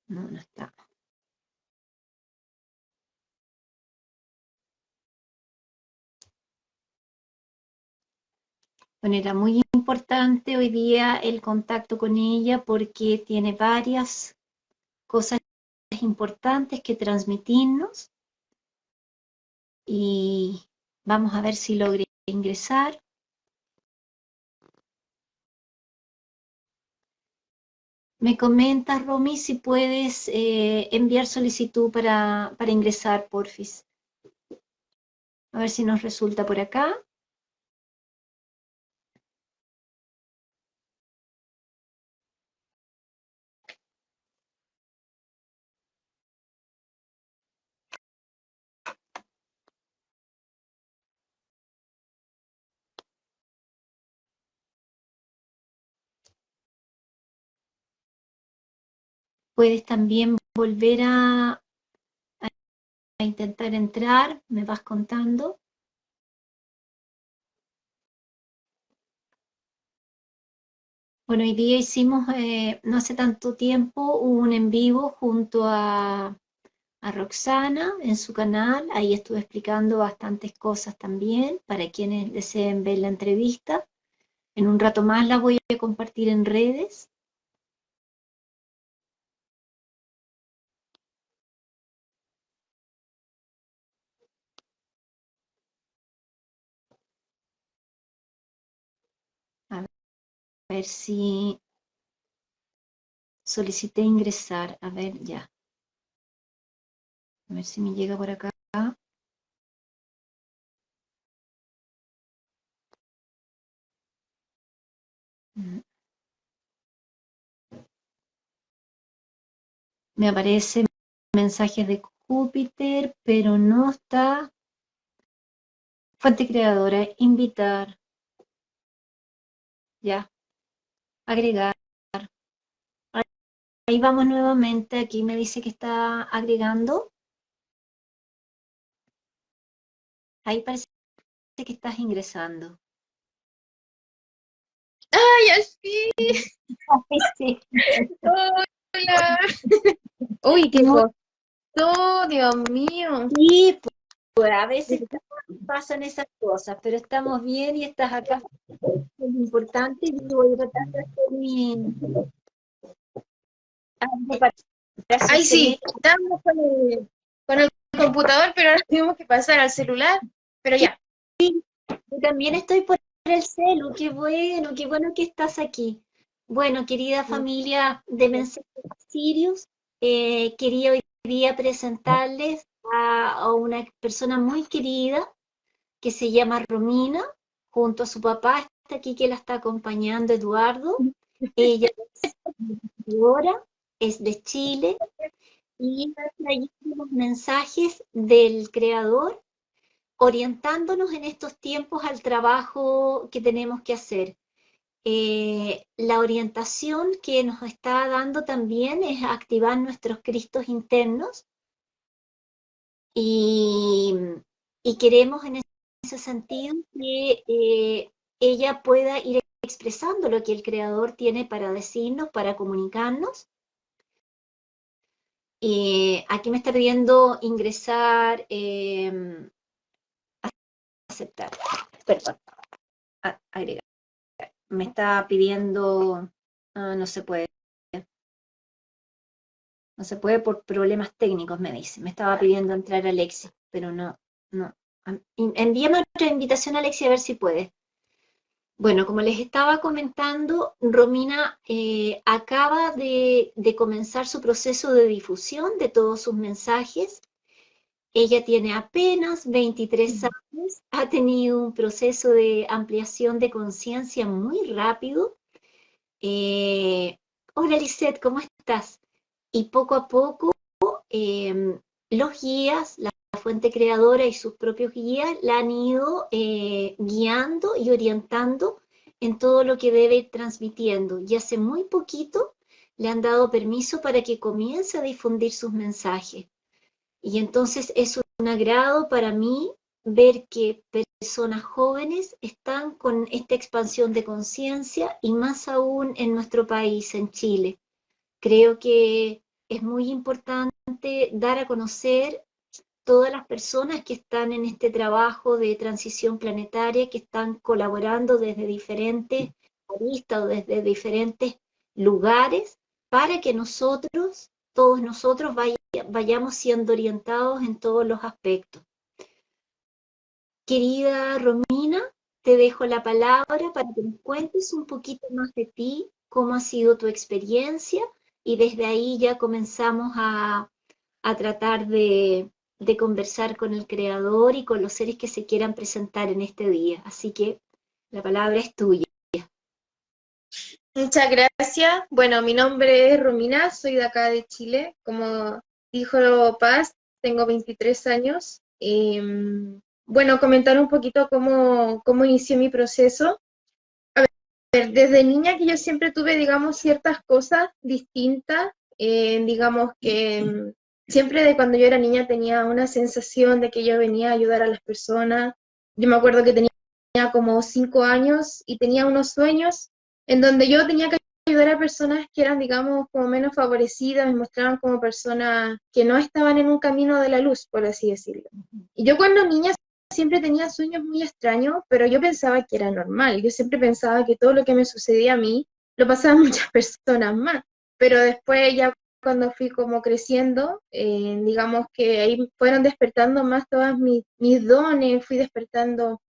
No, no está. Bueno, era muy importante hoy día el contacto con ella porque tiene varias cosas importantes que transmitirnos y vamos a ver si logré ingresar. Me comentas, Romy, si puedes enviar solicitud para ingresar, porfis. A ver si nos resulta por acá. Puedes también volver a intentar entrar, me vas contando. Bueno, hoy día hicimos, no hace tanto tiempo, un en vivo junto a Roxana en su canal. Ahí estuve explicando bastantes cosas también para quienes deseen ver la entrevista. En un rato más la voy a compartir en redes. A ver si solicité ingresar. A ver, ya. A ver si me llega por acá. Me aparecen mensajes de Júpiter, pero no está. Fuente creadora, invitar. Ya, agregar. Ahí vamos nuevamente. Aquí me dice que está agregando. Ahí parece que estás ingresando. ¡Ay, al fin! Ay, sí. ¡Hola! Uy, qué costó, Dios mío. Sí, pues a veces pasan esas cosas, pero estamos bien y estás acá. Es importante y yo voy a tratar de hacer algo para Ay, sostener. sí, estamos con el computador, pero ahora tenemos que pasar al celular. Pero ya. Yo también estoy por el celu, qué bueno que estás aquí. Bueno, querida familia de Mensajes Sirius, quería hoy día presentarles a una persona muy querida que se llama Romina, junto a su papá, está aquí que la está acompañando, Eduardo. Ella es escritora, es de Chile y está trayendo los mensajes del creador orientándonos en estos tiempos al trabajo que tenemos que hacer. La orientación que nos está dando también es activar nuestros Cristos internos y, y queremos en ese sentido que ella pueda ir expresando lo que el Creador tiene para decirnos, para comunicarnos. Aquí me está pidiendo ingresar, aceptar, perdón, agregar. Me está pidiendo, no se puede. No se puede por problemas técnicos, me dice. Me estaba pidiendo entrar a Alexia, pero no. Envíame otra invitación a Alexia a ver si puede. Bueno, como les estaba comentando, Romina acaba de comenzar su proceso de difusión de todos sus mensajes. Ella tiene apenas 23 años, ha tenido un proceso de ampliación de conciencia muy rápido. Hola Lisette, ¿cómo estás? Y poco a poco los guías, la fuente creadora y sus propios guías la han ido guiando y orientando en todo lo que debe ir transmitiendo. Y hace muy poquito le han dado permiso para que comience a difundir sus mensajes. Y entonces es un agrado para mí ver que personas jóvenes están con esta expansión de conciencia y más aún en nuestro país, en Chile. Creo que es muy importante dar a conocer todas las personas que están en este trabajo de transición planetaria, que están colaborando desde diferentes aristas o desde diferentes lugares, para que nosotros, todos nosotros, vayamos siendo orientados en todos los aspectos. Querida Romina, te dejo la palabra para que nos cuentes un poquito más de ti, cómo ha sido tu experiencia, y desde ahí ya comenzamos a tratar de conversar con el creador y con los seres que se quieran presentar en este día. Así que la palabra es tuya. Muchas gracias. Bueno, mi nombre es Romina, soy de acá de Chile. Como dijo Paz, tengo 23 años. Bueno, comentar un poquito cómo inicié mi proceso. Desde niña que yo siempre tuve, digamos, ciertas cosas distintas, digamos que siempre de cuando yo era niña tenía una sensación de que yo venía a ayudar a las personas. Yo me acuerdo que tenía como 5 años y tenía unos sueños en donde yo tenía que ayudar a personas que eran, digamos, como menos favorecidas, me mostraban como personas que no estaban en un camino de la luz, por así decirlo. Y yo cuando niña siempre tenía sueños muy extraños, pero yo pensaba que era normal. Yo siempre pensaba que todo lo que me sucedía a mí lo pasaban muchas personas más. Pero después ya cuando fui como creciendo, digamos que ahí fueron despertando más todas mis dones, fui despertando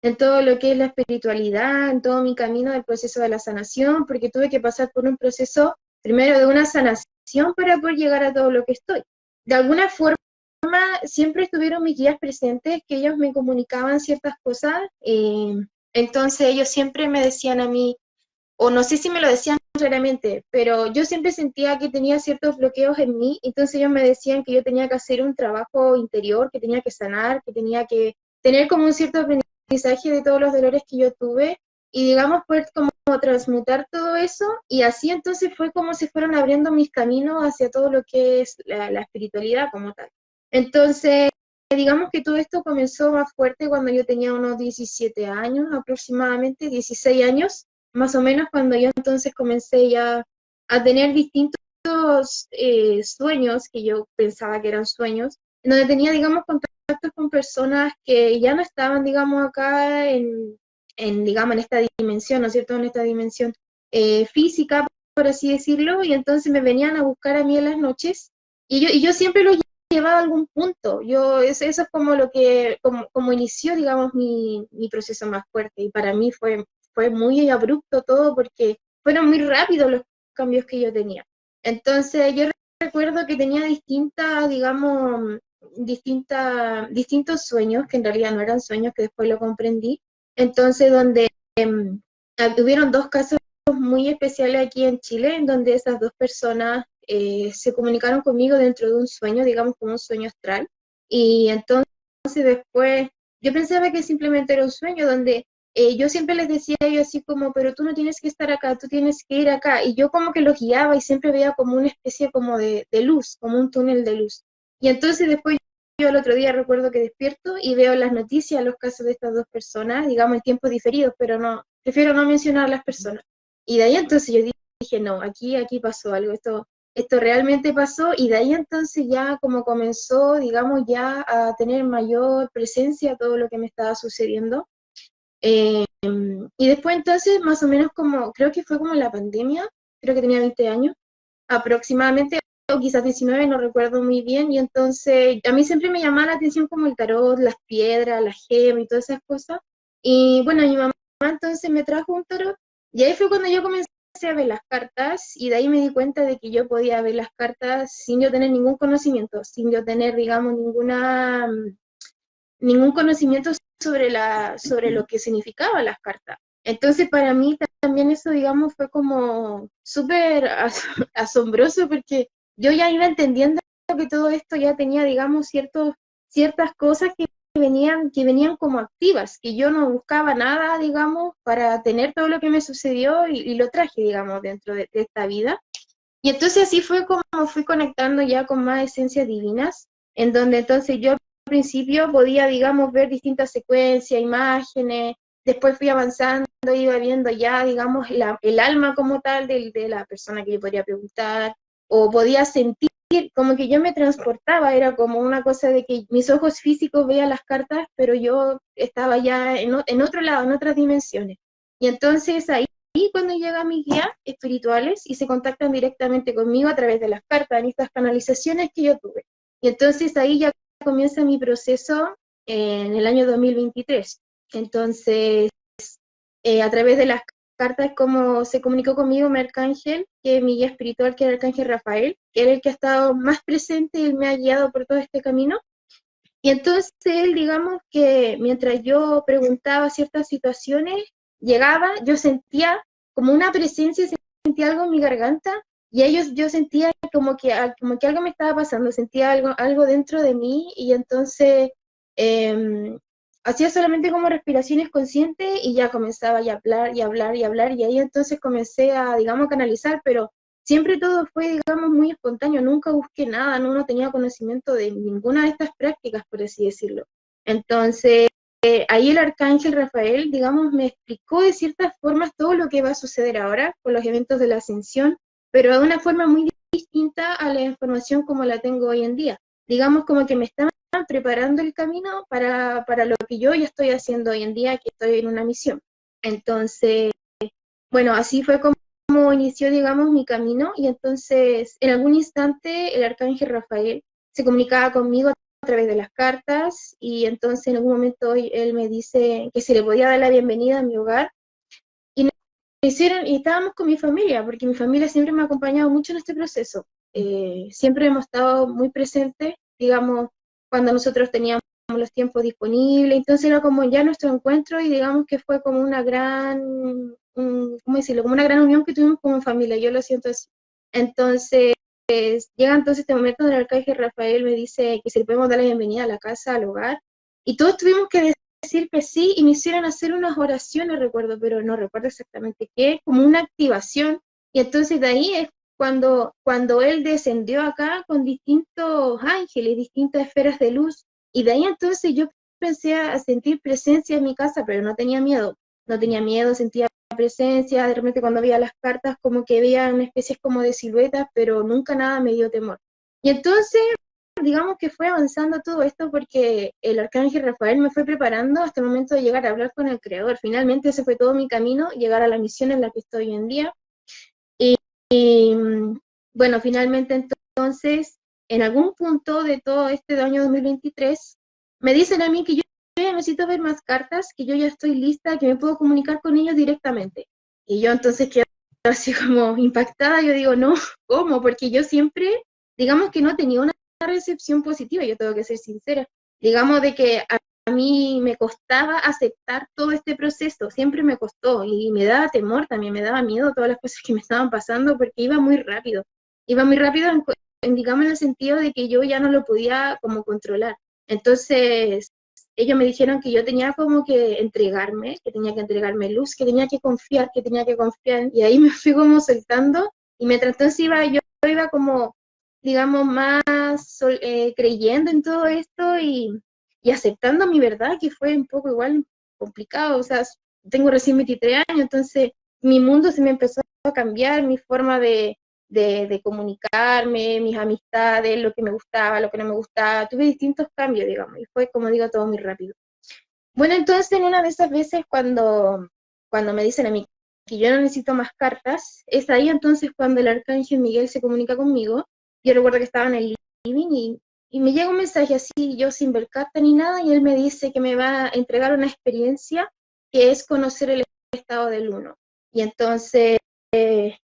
en todo lo que es la espiritualidad, en todo mi camino del proceso de la sanación, porque tuve que pasar por un proceso primero de una sanación para poder llegar a todo lo que estoy. De alguna forma, siempre estuvieron mis guías presentes, que ellos me comunicaban ciertas cosas, entonces ellos siempre me decían a mí, o no sé si me lo decían claramente, pero yo siempre sentía que tenía ciertos bloqueos en mí, entonces ellos me decían que yo tenía que hacer un trabajo interior, que tenía que sanar, que tenía que tener como un cierto aprendizaje de todos los dolores que yo tuve, y digamos poder como transmutar todo eso, y así entonces fue como se fueron abriendo mis caminos hacia todo lo que es la espiritualidad como tal. Entonces, digamos que todo esto comenzó más fuerte cuando yo tenía unos 17 años, aproximadamente 16 años, más o menos cuando yo entonces comencé ya a tener distintos sueños que yo pensaba que eran sueños, en donde tenía, digamos, contactos con personas que ya no estaban, digamos, acá digamos, en esta dimensión, ¿no es cierto?, en esta dimensión física, por así decirlo, y entonces me venían a buscar a mí en las noches, y yo siempre los llevaba a algún punto. Eso es como lo que, como inició, digamos, mi proceso más fuerte, y para mí fue muy abrupto todo porque fueron muy rápidos los cambios que yo tenía. Entonces yo recuerdo que tenía digamos, distintos sueños, que en realidad no eran sueños, que después lo comprendí. Entonces donde hubieron dos casos muy especiales aquí en Chile, en donde esas dos personas se comunicaron conmigo dentro de un sueño, digamos como un sueño astral, y entonces después yo pensaba que simplemente era un sueño donde yo siempre les decía a ellos así como, pero tú no tienes que estar acá, tú tienes que ir acá, y yo como que los guiaba y siempre veía como una especie como de luz, como un túnel de luz. Y entonces después yo el otro día recuerdo que despierto y veo las noticias, los casos de estas dos personas, digamos en tiempos diferidos, pero no, prefiero no mencionar a las personas. Y de ahí entonces yo dije, no, aquí pasó algo, esto realmente pasó, y de ahí entonces ya como comenzó, digamos, ya a tener mayor presencia todo lo que me estaba sucediendo. Y después entonces, más o menos como, creo que fue como la pandemia, creo que tenía 20 años aproximadamente, o quizás 19, no recuerdo muy bien, y entonces a mí siempre me llamaba la atención como el tarot, las piedras, las gemas y todas esas cosas. Y bueno, mi mamá entonces me trajo un tarot, y ahí fue cuando yo comencé a ver las cartas, y de ahí me di cuenta de que yo podía ver las cartas sin yo tener ningún conocimiento, sin yo tener, digamos, ningún conocimiento sobre lo que significaban las cartas. Entonces, para mí también eso, digamos, fue como súper asombroso porque yo ya iba entendiendo que todo esto ya tenía, digamos, ciertas cosas que venían como activas, que yo no buscaba nada, digamos, para tener todo lo que me sucedió y lo traje, digamos, dentro de esta vida. Y entonces así fue como fui conectando ya con más esencias divinas, en donde entonces yo al principio podía, digamos, ver distintas secuencias, imágenes, después fui avanzando, iba viendo ya, digamos, el alma como tal de la persona que yo podría preguntar, o podía sentir, como que yo me transportaba, era como una cosa de que mis ojos físicos veían las cartas, pero yo estaba ya en otro lado, en otras dimensiones. Y entonces ahí cuando llegan mis guías espirituales y se contactan directamente conmigo a través de las cartas, en estas canalizaciones que yo tuve. Y entonces ahí ya comienza mi proceso en el año 2023. Entonces, a través de las cartas, como se comunicó conmigo mi arcángel, que es mi guía espiritual, que es el arcángel Rafael, que era el que ha estado más presente y él me ha guiado por todo este camino. Y entonces él, digamos que mientras yo preguntaba ciertas situaciones, llegaba, yo sentía como una presencia, sentía algo en mi garganta, y ellos yo sentía como que algo me estaba pasando, sentía algo dentro de mí, y entonces eh, hacía solamente como respiraciones conscientes y ya comenzaba a hablar y hablar y hablar, y ahí entonces comencé a, digamos, canalizar, pero siempre todo fue, digamos, muy espontáneo, nunca busqué nada, no tenía conocimiento de ninguna de estas prácticas, por así decirlo. Entonces, ahí el arcángel Rafael, digamos, me explicó de ciertas formas todo lo que va a suceder ahora con los eventos de la ascensión, pero de una forma muy distinta a la información como la tengo hoy en día. Digamos, como que me estaban preparando el camino para lo que yo ya estoy haciendo hoy en día, que estoy en una misión. Entonces, bueno, así fue como inició, digamos, mi camino, y entonces en algún instante el arcángel Rafael se comunicaba conmigo a través de las cartas, y entonces en algún momento él me dice que se le podía dar la bienvenida a mi hogar, y nos hicieron, y estábamos con mi familia, porque mi familia siempre me ha acompañado mucho en este proceso. Siempre hemos estado muy presentes, digamos, cuando nosotros teníamos los tiempos disponibles, entonces era como ya nuestro encuentro, y digamos que fue como una gran, ¿cómo decirlo? Como una gran unión que tuvimos como familia, yo lo siento así. Entonces, llega entonces este momento donde el arcángel Rafael me dice que si le podemos dar la bienvenida a la casa, al hogar, y todos tuvimos que decir que sí, y me hicieron hacer unas oraciones, recuerdo, pero no recuerdo exactamente qué, como una activación, y entonces de ahí es cuando él descendió acá con distintos ángeles, distintas esferas de luz, y de ahí entonces yo empecé a sentir presencia en mi casa, pero no tenía miedo, no tenía miedo, sentía presencia, de repente cuando veía las cartas como que veía una especie como de siluetas, pero nunca nada me dio temor. Y entonces, digamos que fue avanzando todo esto porque el arcángel Rafael me fue preparando hasta el momento de llegar a hablar con el Creador. Finalmente ese fue todo mi camino, llegar a la misión en la que estoy hoy en día. Y bueno, finalmente entonces, en algún punto de todo este año 2023, me dicen a mí que yo ya necesito ver más cartas, que yo ya estoy lista, que me puedo comunicar con ellos directamente. Y yo entonces quedo así como impactada, yo digo, no, ¿cómo? Porque yo siempre, digamos que no tenía una recepción positiva, yo tengo que ser sincera. Digamos de que a mí me costaba aceptar todo este proceso, siempre me costó, y me daba temor también, me daba miedo todas las cosas que me estaban pasando, porque iba muy rápido digamos, en el sentido de que yo ya no lo podía como controlar. Entonces, ellos me dijeron que yo tenía como que entregarme, que tenía que entregarme luz, que tenía que confiar, y ahí me fui como soltando, y mientras entonces yo iba como, digamos, más creyendo en todo esto, y aceptando mi verdad, que fue un poco igual complicado, o sea, tengo recién 23 años, entonces mi mundo se me empezó a cambiar, mi forma de comunicarme, mis amistades, lo que me gustaba, lo que no me gustaba, tuve distintos cambios, digamos, y fue, como digo, todo muy rápido. Bueno, entonces en una de esas veces cuando me dicen a mí que yo no necesito más cartas, es ahí entonces cuando el arcángel Miguel se comunica conmigo. Yo recuerdo que estaba en el living, y me llega un mensaje así, yo sin ver carta ni nada, y él me dice que me va a entregar una experiencia que es conocer el estado del uno. Y entonces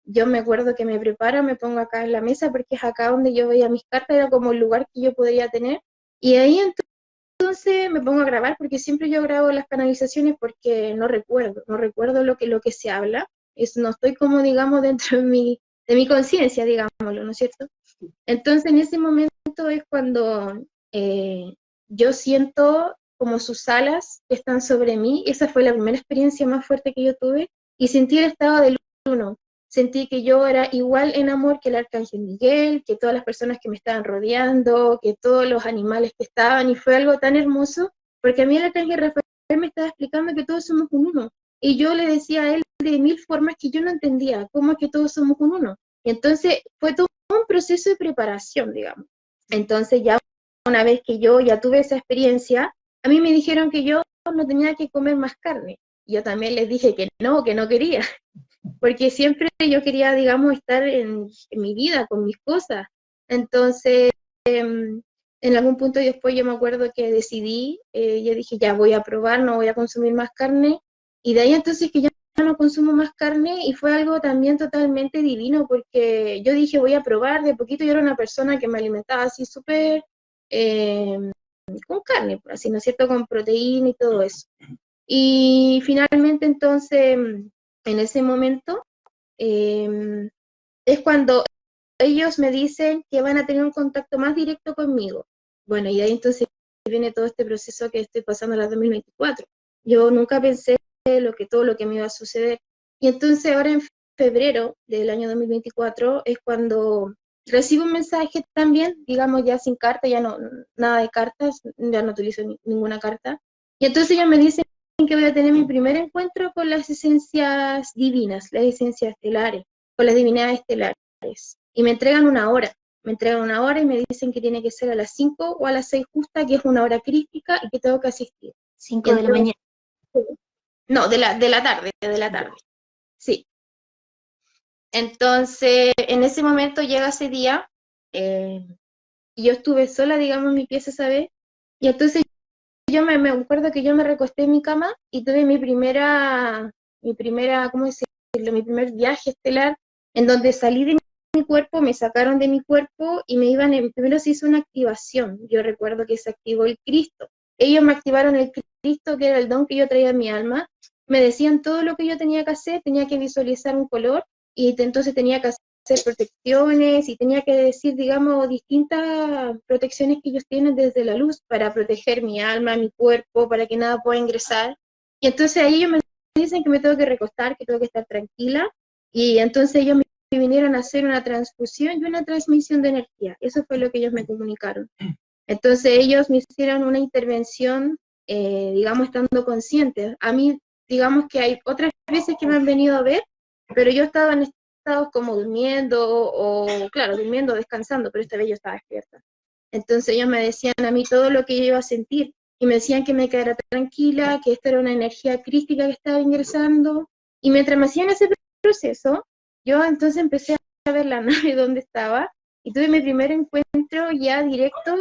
yo me acuerdo que me preparo, me pongo acá en la mesa, porque es acá donde yo veía mis cartas, era como el lugar que yo podría tener. Y ahí entonces me pongo a grabar, porque siempre yo grabo las canalizaciones porque no recuerdo lo que se habla, no estoy como, digamos, dentro de mi conciencia, digámoslo, ¿no es cierto? Entonces en ese momento es cuando yo siento como sus alas que están sobre mí. Esa fue la primera experiencia más fuerte que yo tuve, y sentí el estado del uno. Sentí que yo era igual en amor que el arcángel Miguel, que todas las personas que me estaban rodeando, que todos los animales que estaban, y fue algo tan hermoso, porque a mí el arcángel Rafael me estaba explicando que todos somos un uno, y yo le decía a él de mil formas que yo no entendía cómo es que todos somos un uno. Y entonces fue todo un proceso de preparación, digamos. Entonces ya una vez que yo ya tuve esa experiencia, a mí me dijeron que yo no tenía que comer más carne. Yo también les dije que no quería, porque siempre yo quería, digamos, estar en mi vida, con mis cosas. Entonces, en algún punto después yo me acuerdo que decidí, yo dije, ya voy a probar, no voy a consumir más carne, y de ahí entonces que ya no consumo más carne, y fue algo también totalmente divino, porque yo dije, voy a probar, de poquito yo era una persona que me alimentaba así súper con carne, por así, ¿no es cierto?, con proteína y todo eso. Y finalmente entonces, en ese momento, eh, es cuando ellos me dicen que van a tener un contacto más directo conmigo. Bueno, y ahí entonces viene todo este proceso que estoy pasando en la 2024. Yo nunca pensé todo lo que me iba a suceder. Y entonces ahora en febrero del año 2024 es cuando recibo un mensaje también, digamos ya sin carta, ya no, nada de cartas, ya no utilizo ninguna carta. Y entonces ellos me dicen que voy a tener mi primer encuentro con las esencias divinas, las esencias estelares, con las divinidades estelares. Y me entregan una hora y me dicen que tiene que ser a las 5 o a las 6 justa, que es una hora crítica y que tengo que asistir. 5 Y de la entonces, mañana. no, de la tarde, sí. Entonces, en ese momento llega ese día, y yo estuve sola, digamos, en mi pieza esa vez, y entonces yo me acuerdo que yo me recosté en mi cama y tuve ¿cómo decirlo? Mi primer viaje estelar, en donde salí de mi cuerpo, me sacaron de mi cuerpo y primero se hizo una activación. Yo recuerdo que se activó el Cristo. Ellos me activaron el Cristo, que era el don que yo traía en mi alma. Me decían todo lo que yo tenía que hacer, tenía que visualizar un color y entonces tenía que hacer protecciones y tenía que decir, digamos, distintas protecciones que ellos tienen desde la luz para proteger mi alma, mi cuerpo, para que nada pueda ingresar. Y entonces ahí ellos me dicen que me tengo que recostar, que tengo que estar tranquila, y entonces ellos me vinieron a hacer una transfusión y una transmisión de energía. Eso fue lo que ellos me comunicaron. Entonces ellos me hicieron una intervención, digamos, estando conscientes. A mí, digamos que hay otras veces que me han venido a ver, pero yo estaba en estados como durmiendo o, claro, durmiendo, descansando, pero esta vez yo estaba despierta. Entonces ellos me decían a mí todo lo que yo iba a sentir y me decían que me quedara tranquila, que esta era una energía crística que estaba ingresando. Y mientras me hacían ese proceso, yo entonces empecé a ver la nave donde estaba y tuve mi primer encuentro ya directo,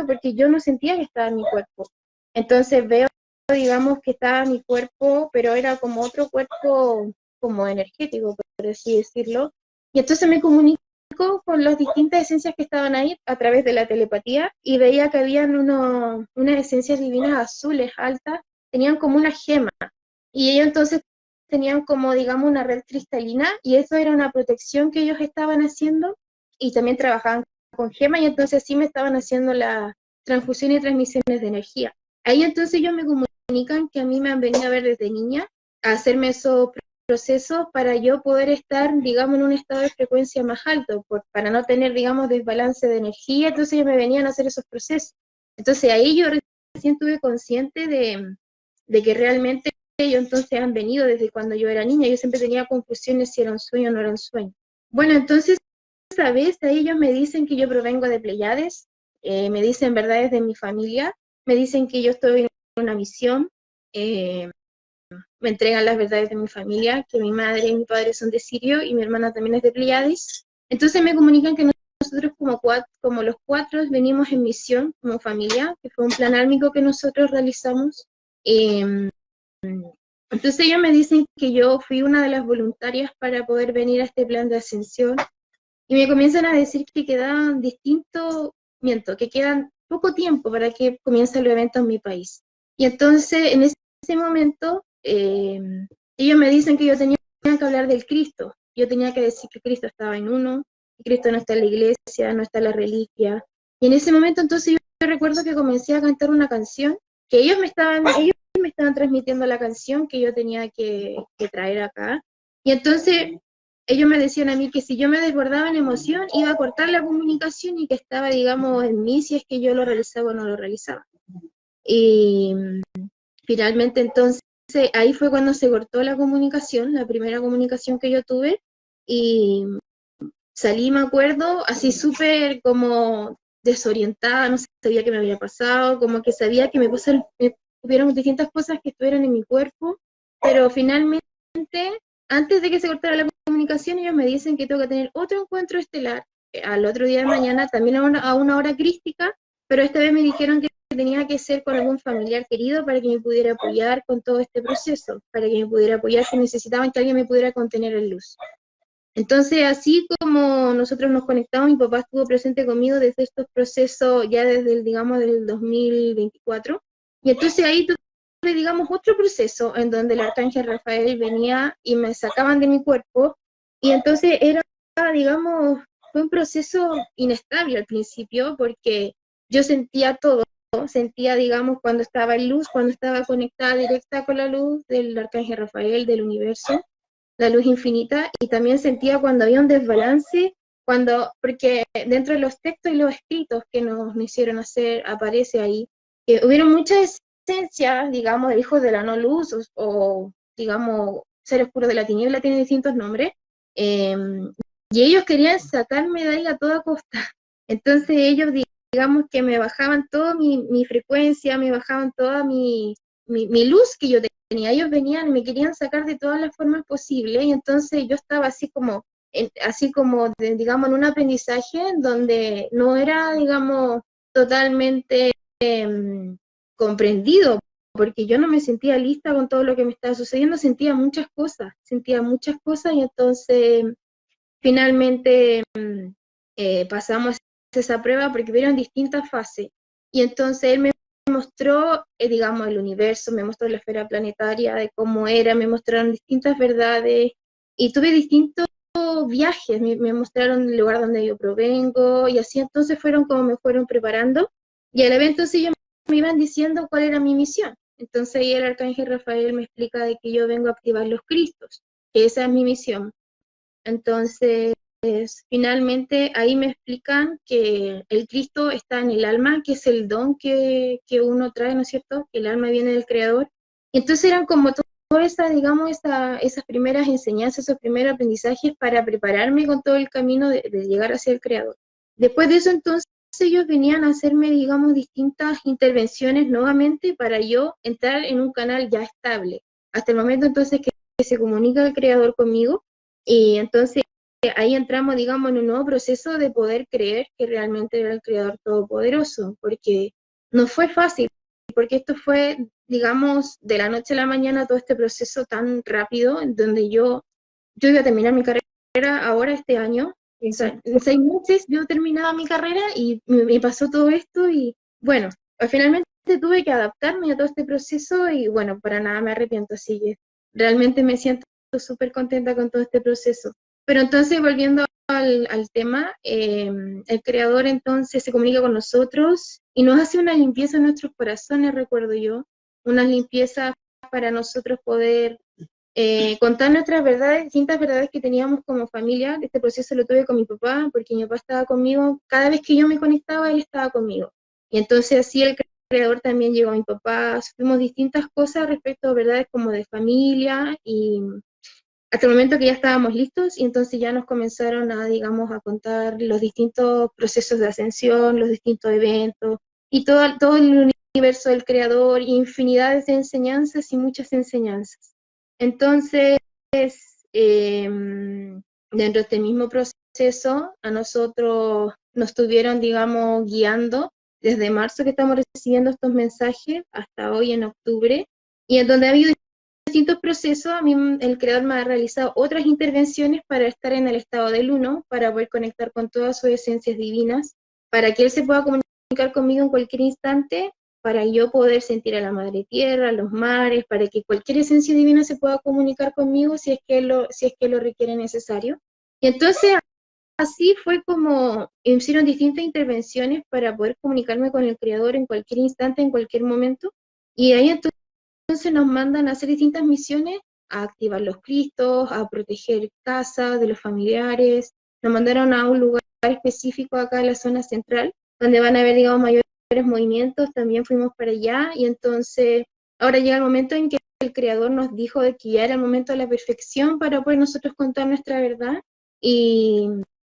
porque yo no sentía que estaba en mi cuerpo. Entonces veo, digamos, que estaba en mi cuerpo, pero era como otro cuerpo como energético, por así decirlo. Y entonces me comunico con las distintas esencias que estaban ahí a través de la telepatía y veía que habían unas esencias divinas azules altas, tenían como una gema. Y ellos entonces tenían como, digamos, una red cristalina y eso era una protección que ellos estaban haciendo y también trabajaban con gemas y entonces sí me estaban haciendo la transfusión y transmisiones de energía. Ahí entonces ellos me comunican que a mí me han venido a ver desde niña, a hacerme esos procesos para yo poder estar, digamos, en un estado de frecuencia más alto, para no tener, digamos, desbalance de energía, entonces ellos me venían a hacer esos procesos. Entonces ahí yo recién tuve consciente de que realmente ellos entonces han venido desde cuando yo era niña. Yo siempre tenía confusiones si era un sueño o no era un sueño. Bueno, entonces esta vez a ellos me dicen que yo provengo de Pleiades, me dicen verdades de mi familia, me dicen que yo estoy en una misión, eh, me entregan las verdades de mi familia, que mi madre y mi padre son de Sirio y mi hermana también es de Pleiades. Entonces me comunican que nosotros como los cuatro venimos en misión como familia, que fue un plan álmico que nosotros realizamos. Eh, entonces ellos me dicen que yo fui una de las voluntarias para poder venir a este plan de ascensión y me comienzan a decir que quedan que quedan poco tiempo para que comiencen los eventos en mi país. Y entonces en ese momento ellos me dicen que yo tenía que hablar del Cristo, yo tenía que decir que Cristo estaba en uno, que Cristo no está en la iglesia, no está en la reliquia. Y en ese momento entonces yo recuerdo que comencé a cantar una canción, que ellos me estaban transmitiendo la canción que yo tenía que traer acá. Y entonces ellos me decían a mí que si yo me desbordaba en emoción, iba a cortar la comunicación y que estaba, digamos, en mí si es que yo lo realizaba o no lo realizaba. Y finalmente entonces ahí fue cuando se cortó la comunicación, la primera comunicación que yo tuve, y salí, me acuerdo, así súper como desorientada, no sabía qué me había pasado, como que sabía que me hubieron distintas cosas que estuvieron en mi cuerpo, pero finalmente, antes de que se cortara la comunicación, ellos me dicen que tengo que tener otro encuentro estelar al otro día de mañana, también a una hora crística, pero esta vez me dijeron que tenía que ser con algún familiar querido para que me pudiera apoyar con todo este proceso, para que me pudiera apoyar si necesitaban que alguien me pudiera contener en luz. Entonces, así como nosotros nos conectamos, mi papá estuvo presente conmigo desde estos procesos, ya desde el, digamos, del 2024, y entonces ahí tuve, digamos, otro proceso en donde el arcángel Rafael venía y me sacaban de mi cuerpo, y entonces era, digamos, fue un proceso inestable al principio, porque yo sentía todo, sentía, digamos, cuando estaba en luz, cuando estaba conectada directa con la luz del arcángel Rafael, del universo, la luz infinita, y también sentía cuando había un desbalance, porque dentro de los textos y los escritos que nos hicieron hacer, aparece ahí, que hubieron muchas esencias, digamos, de hijos de la no luz, digamos, ser oscuro de la tiniebla, tiene distintos nombres, eh, y ellos querían sacarme de ahí a toda costa. Entonces ellos, digamos, que me bajaban toda mi frecuencia, me bajaban toda mi luz que yo tenía. Ellos venían y me querían sacar de todas las formas posibles, y entonces yo estaba así como, digamos, en un aprendizaje donde no era, digamos, totalmente comprendido, porque yo no me sentía lista con todo lo que me estaba sucediendo, sentía muchas cosas, y entonces finalmente pasamos esa prueba porque hubieron distintas fases. Y entonces él me mostró, digamos, el universo, me mostró la esfera planetaria, de cómo era, me mostraron distintas verdades, y tuve distintos viajes, me mostraron el lugar donde yo provengo, y así entonces fueron como me fueron preparando, y al evento sí ellos me iban diciendo cuál era mi misión. Entonces ahí el arcángel Rafael me explica de que yo vengo a activar los Cristos, que esa es mi misión. Entonces, finalmente ahí me explican que el Cristo está en el alma, que es el don que uno trae, ¿no es cierto? Que el alma viene del Creador. Y entonces eran como todas esas, digamos, esas primeras enseñanzas, esos primeros aprendizajes para prepararme con todo el camino de llegar hacia el Creador. Después de eso, entonces, ellos venían a hacerme, digamos, distintas intervenciones nuevamente para yo entrar en un canal ya estable. Hasta el momento entonces que se comunica el Creador conmigo, y entonces ahí entramos, digamos, en un nuevo proceso de poder creer que realmente era el Creador Todopoderoso, porque no fue fácil, porque esto fue, digamos, de la noche a la mañana, todo este proceso tan rápido, en donde yo iba a terminar mi carrera ahora este año. O sea, en 6 meses yo terminaba mi carrera y me pasó todo esto, y bueno, finalmente tuve que adaptarme a todo este proceso, y bueno, para nada me arrepiento, así que realmente me siento súper contenta con todo este proceso. Pero entonces, volviendo al tema, el creador entonces se comunica con nosotros y nos hace una limpieza en nuestros corazones, recuerdo yo, una limpieza para nosotros poder contar nuestras verdades, distintas verdades que teníamos como familia. Este proceso lo tuve con mi papá, porque mi papá estaba conmigo, cada vez que yo me conectaba, él estaba conmigo. Y entonces así el creador también llegó a mi papá, supimos distintas cosas respecto a verdades como de familia, y hasta el momento que ya estábamos listos, y entonces ya nos comenzaron a, digamos, a contar los distintos procesos de ascensión, los distintos eventos, y todo el universo del creador, infinidades de enseñanzas y muchas enseñanzas. Entonces, dentro de este mismo proceso, a nosotros nos estuvieron, digamos, guiando desde marzo, que estamos recibiendo estos mensajes, hasta hoy en octubre, y en donde ha habido distintos procesos. A mí el creador me ha realizado otras intervenciones para estar en el estado del uno, para poder conectar con todas sus esencias divinas, para que él se pueda comunicar conmigo en cualquier instante, para yo poder sentir a la madre tierra, a los mares, para que cualquier esencia divina se pueda comunicar conmigo si es que lo requiere necesario. Y entonces así fue como hicieron distintas intervenciones para poder comunicarme con el creador en cualquier instante, en cualquier momento. Y ahí entonces nos mandan a hacer distintas misiones, a activar los cristos, a proteger casas de los familiares. Nos mandaron a un lugar específico acá en la zona central, donde van a haber, digamos, mayores movimientos. También fuimos para allá, y entonces ahora llega el momento en que el Creador nos dijo de que ya era el momento de la perfección para poder nosotros contar nuestra verdad. Y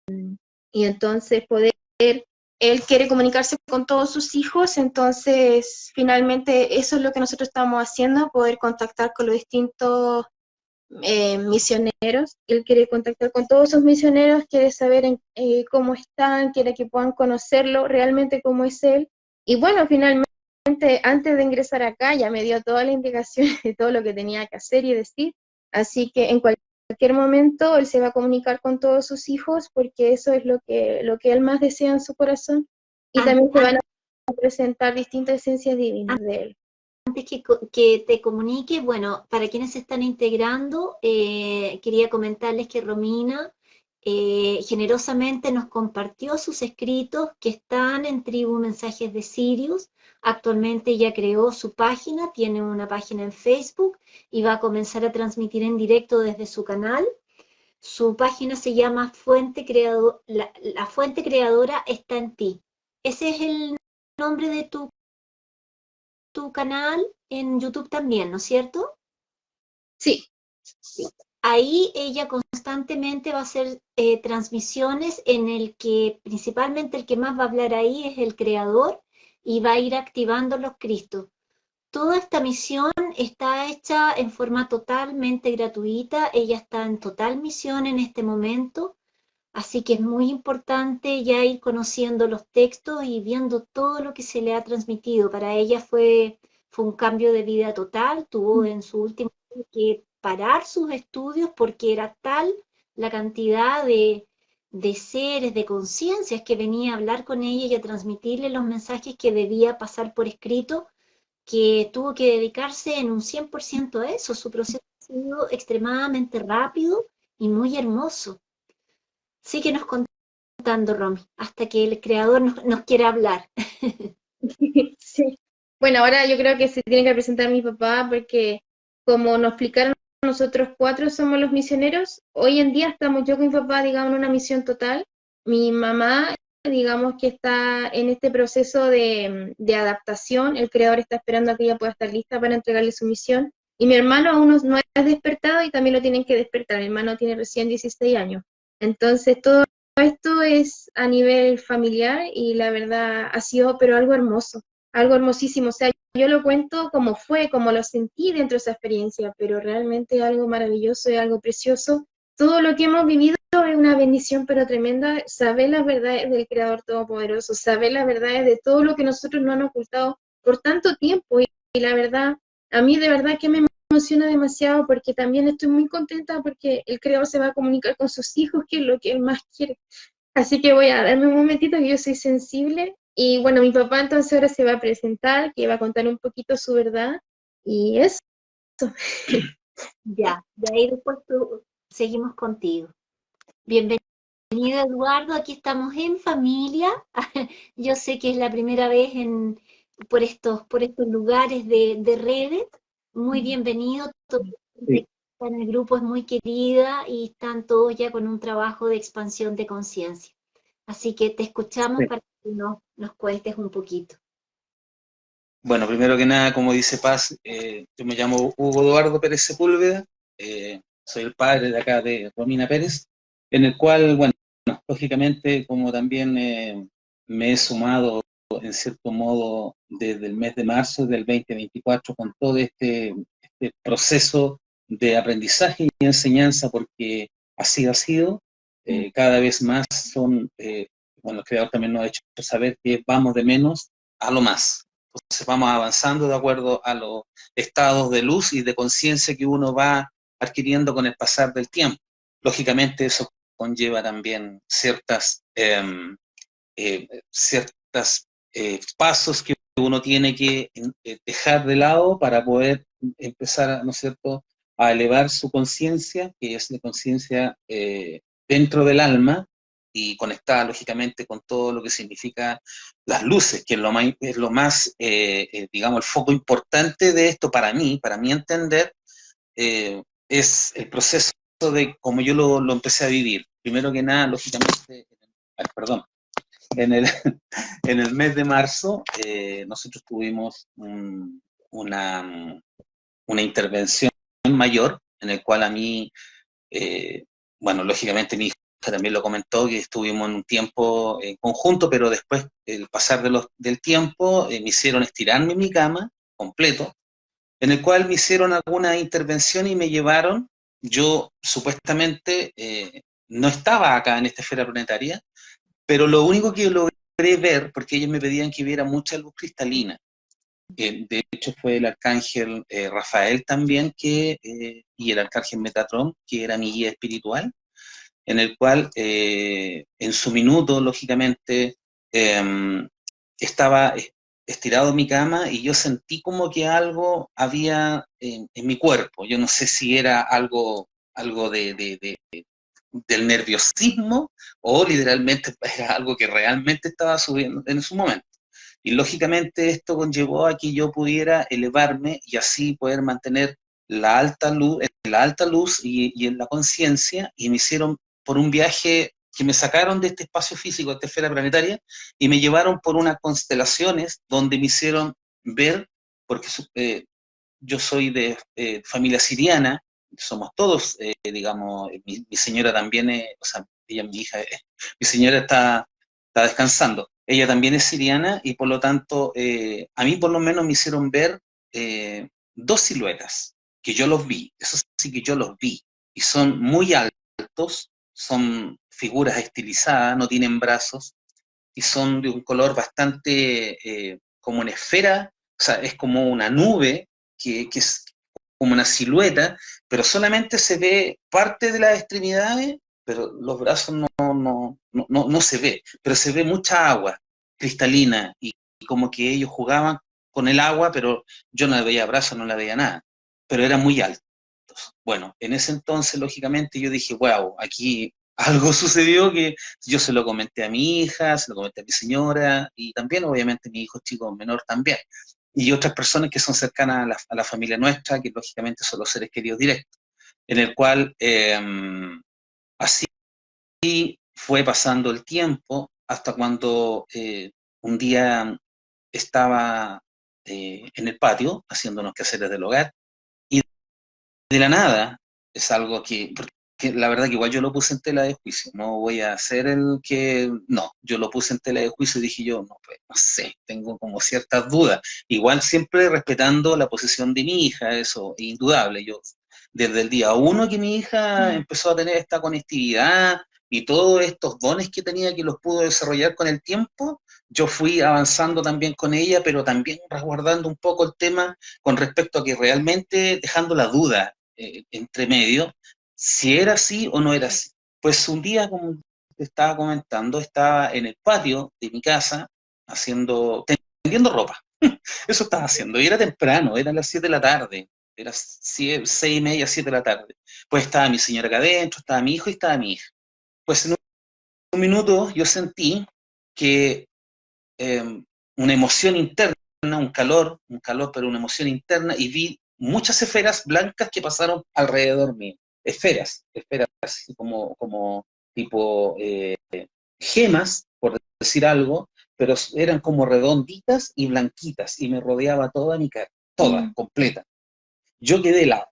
y entonces poder, él quiere comunicarse con todos sus hijos, entonces finalmente eso es lo que nosotros estamos haciendo, poder contactar con los distintos misioneros. Él quiere contactar con todos esos misioneros, quiere saber cómo están, quiere que puedan conocerlo realmente cómo es él. Y bueno, finalmente, antes de ingresar acá, ya me dio toda la indicación de todo lo que tenía que hacer y decir. Así que en cualquier momento él se va a comunicar con todos sus hijos porque eso es lo que él más desea en su corazón. Y también se van a presentar distintas esencias divinas de él. Antes que te comunique, bueno, para quienes se están integrando, quería comentarles que Romina generosamente nos compartió sus escritos que están en Tribu Mensajes de Sirius. Actualmente ya creó su página, tiene una página en Facebook y va a comenzar a transmitir en directo desde su canal. Su página se llama La Fuente Creadora está en ti. Ese es el nombre de tu canal en YouTube también, ¿no es cierto? Sí. Sí. Ahí ella constantemente va a hacer transmisiones en el que principalmente el que más va a hablar ahí es el creador y va a ir activando los Cristos. Toda esta misión está hecha en forma totalmente gratuita, ella está en total misión en este momento, así que es muy importante ya ir conociendo los textos y viendo todo lo que se le ha transmitido. Para ella fue un cambio de vida total, tuvo en su último año que parar sus estudios porque era tal la cantidad de seres, de conciencias que venía a hablar con ella y a transmitirle los mensajes que debía pasar por escrito, que tuvo que dedicarse en un 100% a eso. Su proceso ha sido extremadamente rápido y muy hermoso. Sí que nos contando, Romy, hasta que el creador nos quiera hablar. Sí. Bueno, ahora yo creo que se tiene que presentar mi papá porque como nos explicaron, nosotros cuatro somos los misioneros. Hoy en día estamos yo con mi papá, digamos, en una misión total. Mi mamá, digamos que está en este proceso de adaptación. El creador está esperando a que ella pueda estar lista para entregarle su misión. Y mi hermano aún no es despertado y también lo tienen que despertar. Mi hermano tiene recién 16 años. Entonces, todo esto es a nivel familiar y la verdad ha sido, pero algo hermosísimo. O sea, yo lo cuento como fue, como lo sentí dentro de esa experiencia, pero realmente algo maravilloso y algo precioso. Todo lo que hemos vivido es una bendición, pero tremenda. Saber las verdades del Creador Todopoderoso, saber las verdades de todo lo que nosotros nos han ocultado por tanto tiempo. Y la verdad, a mí de verdad que me emociona demasiado porque también estoy muy contenta porque el Creador se va a comunicar con sus hijos, que es lo que él más quiere. Así que voy a darme un momentito que yo soy sensible. Y bueno, mi papá entonces ahora se va a presentar, que va a contar un poquito su verdad. Y eso. Ya, de ahí después seguimos contigo. Bienvenido, Eduardo, aquí estamos en familia. Yo sé que es la primera vez por estos lugares de redes. Muy bienvenido. Toda la gente que está en el grupo es muy querida y están todos ya con un trabajo de expansión de conciencia. Así que te escuchamos Sí. para que nos cuentes un poquito. Bueno, primero que nada, como dice Paz, yo me llamo Hugo Eduardo Pérez Sepúlveda, soy el padre de acá de Romina Pérez, en el cual, bueno, lógicamente, como también me he sumado en cierto modo desde el mes de marzo del 2024 con todo este proceso de aprendizaje y enseñanza, porque así ha sido, cada vez más son, bueno, el creador también nos ha hecho saber que vamos de menos a lo más. Entonces vamos avanzando de acuerdo a los estados de luz y de conciencia que uno va adquiriendo con el pasar del tiempo. Lógicamente eso conlleva también ciertas pasos que uno tiene que dejar de lado para poder empezar, ¿no es cierto?, a elevar su conciencia, que es la conciencia dentro del alma, y conectada lógicamente con todo lo que significa las luces, que es lo más digamos, el foco importante de esto para mí entender, es el proceso de cómo yo lo empecé a vivir. Primero que nada, lógicamente, perdón, en el, en el mes de marzo nosotros tuvimos una intervención mayor en el cual a mí, bueno, lógicamente mi también lo comentó, que estuvimos en un tiempo en conjunto, pero después, el pasar del tiempo, me hicieron estirarme en mi cama, completo, en el cual me hicieron alguna intervención y me llevaron. Yo supuestamente no estaba acá en esta esfera planetaria, pero lo único que logré ver, porque ellos me pedían que viera mucha luz cristalina, de hecho fue el arcángel Rafael también, y el arcángel Metatrón, que era mi guía espiritual, en el cual en su minuto, lógicamente, estaba estirado en mi cama y yo sentí como que algo había en mi cuerpo. Yo no sé si era algo del nerviosismo o literalmente era algo que realmente estaba subiendo en su momento. Y lógicamente esto conllevó a que yo pudiera elevarme y así poder mantener la alta luz y en la conciencia, y me hicieron por un viaje que me sacaron de este espacio físico, de esta esfera planetaria, y me llevaron por unas constelaciones donde me hicieron ver, porque yo soy de familia siriana, somos todos, digamos, mi señora también, o sea, ella, mi hija, mi señora está descansando. Ella también es siriana y por lo tanto, a mí por lo menos me hicieron ver dos siluetas, que yo los vi, eso sí que yo los vi, y son muy altos, son figuras estilizadas, no tienen brazos, y son de un color bastante como una esfera, o sea, es como una nube que es como una silueta, pero solamente se ve parte de las extremidades, pero los brazos no se ve, pero se ve mucha agua cristalina y como que ellos jugaban con el agua, pero yo no le veía brazos, no le veía nada, pero era muy alto. Bueno, en ese entonces, lógicamente, yo dije, wow, aquí algo sucedió que yo se lo comenté a mi hija, se lo comenté a mi señora y también, obviamente, mi hijo chico menor también. Y otras personas que son cercanas a la familia nuestra, que lógicamente son los seres queridos directos, en el cual así fue pasando el tiempo hasta cuando un día estaba en el patio haciendo unos quehaceres del hogar y de la nada es algo porque la verdad que igual yo lo puse en tela de juicio, no voy a hacer el que, no, yo lo puse en tela de juicio y dije yo, no, pues no sé, tengo como ciertas dudas, igual siempre respetando la posición de mi hija, eso es indudable, yo desde el día uno que mi hija empezó a tener esta conectividad y todos estos dones que tenía que los pudo desarrollar con el tiempo, yo fui avanzando también con ella, pero también resguardando un poco el tema con respecto a que realmente dejando la duda entre medio, si era así o no era así. Pues un día, como te estaba comentando, estaba en el patio de mi casa tendiendo ropa. Eso estaba haciendo, y era temprano, eran las 7 de la tarde, era 6:30, 7 de la tarde. Pues estaba mi señora acá adentro, estaba mi hijo y estaba mi hija. Pues en un minuto yo sentí que una emoción interna, un calor, pero una emoción interna, y vi muchas esferas blancas que pasaron alrededor mío. Esferas así como tipo gemas, por decir algo, pero eran como redonditas y blanquitas, y me rodeaba toda mi cara, toda, completa. Yo quedé helado,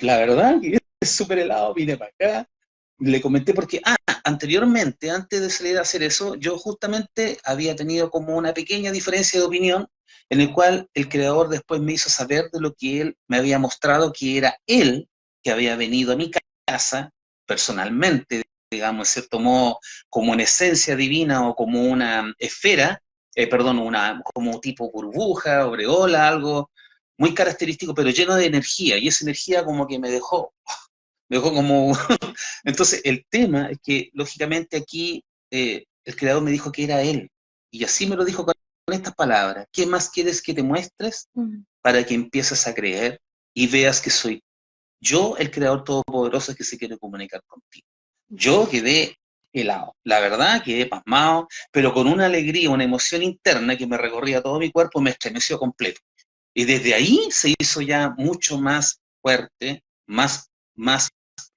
la verdad, quedé súper helado, vine para acá, le comenté porque, anteriormente, antes de salir a hacer eso, yo justamente había tenido como una pequeña diferencia de opinión en el cual el creador después me hizo saber de lo que él me había mostrado, que era él que había venido a mi casa personalmente, digamos, en cierto modo, como en esencia divina o como una esfera, perdón, como tipo burbuja, aureola, algo muy característico, pero lleno de energía, y esa energía como que me dejó como entonces, el tema es que, lógicamente, aquí el creador me dijo que era él, y así me lo dijo con estas palabras. ¿Qué más quieres que te muestres para que empieces a creer y veas que soy yo el creador todopoderoso que se quiere comunicar contigo? Yo quedé helado, la verdad, quedé pasmado, pero con una alegría, una emoción interna que me recorría todo mi cuerpo, me estremeció completo. Y desde ahí se hizo ya mucho más fuerte, más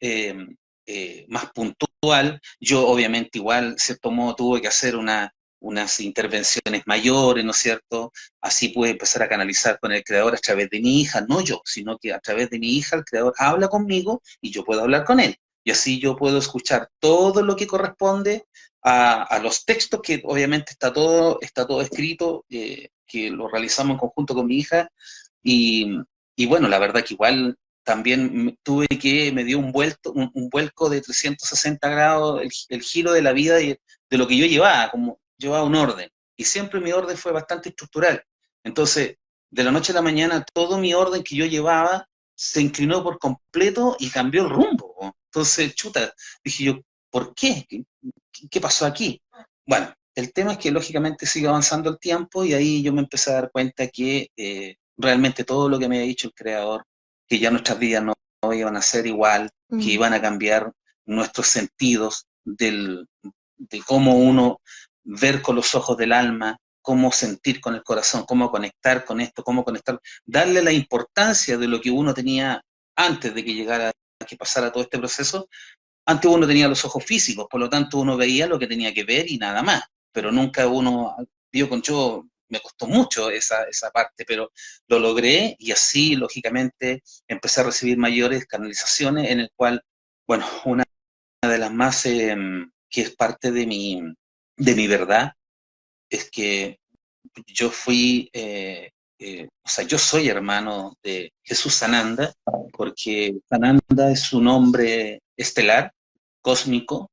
eh, más puntual. Yo obviamente igual, cierto modo, tuve que hacer unas intervenciones mayores, ¿no es cierto? Así pude empezar a canalizar con el creador a través de mi hija, no yo, sino que a través de mi hija el creador habla conmigo y yo puedo hablar con él. y así yo puedo escuchar todo lo que corresponde a los textos, que obviamente está todo escrito, que lo realizamos en conjunto con mi hija, y, y bueno, la verdad que igual también me dio un vuelco de 360 grados el giro de la vida y de lo que yo llevaba, como llevaba un orden, y siempre mi orden fue bastante estructural. Entonces, de la noche a la mañana, todo mi orden que yo llevaba se inclinó por completo y cambió el rumbo. Entonces, chuta, dije yo, ¿por qué? ¿Qué pasó aquí? Bueno, el tema es que lógicamente sigue avanzando el tiempo y ahí yo me empecé a dar cuenta que realmente todo lo que me había dicho el creador, que ya nuestras vidas no iban a ser igual, que iban a cambiar nuestros sentidos de cómo uno ver con los ojos del alma, cómo sentir con el corazón, cómo conectar con esto, cómo conectar, darle la importancia de lo que uno tenía antes de que llegara, que pasara todo este proceso. Antes uno tenía los ojos físicos, por lo tanto uno veía lo que tenía que ver y nada más, pero nunca uno vio con yo, me costó mucho esa parte, pero lo logré y así, lógicamente, empecé a recibir mayores canalizaciones en el cual, bueno, una de las más que es parte de mi verdad es que yo fui, o sea, yo soy hermano de Jesús Sananda, porque Sananda es un hombre estelar, cósmico,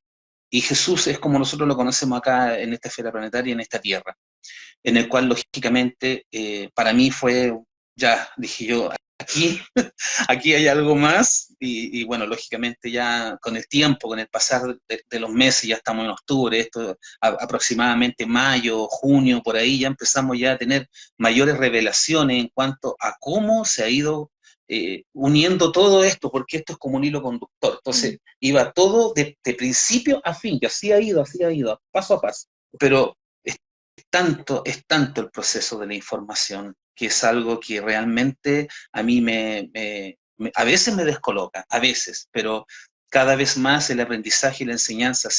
y Jesús es como nosotros lo conocemos acá en esta esfera planetaria, en esta Tierra, en el cual lógicamente para mí fue, ya dije yo, aquí, aquí hay algo más, y bueno, lógicamente ya con el tiempo, con el pasar de los meses, ya estamos en octubre, esto aproximadamente mayo, junio, por ahí ya empezamos ya a tener mayores revelaciones en cuanto a cómo se ha ido uniendo todo esto, porque esto es como un hilo conductor, entonces iba todo de principio a fin, y así ha ido, paso a paso, pero es tanto el proceso de la información que es algo que realmente a mí a veces me descoloca, a veces, pero cada vez más el aprendizaje y la enseñanza ha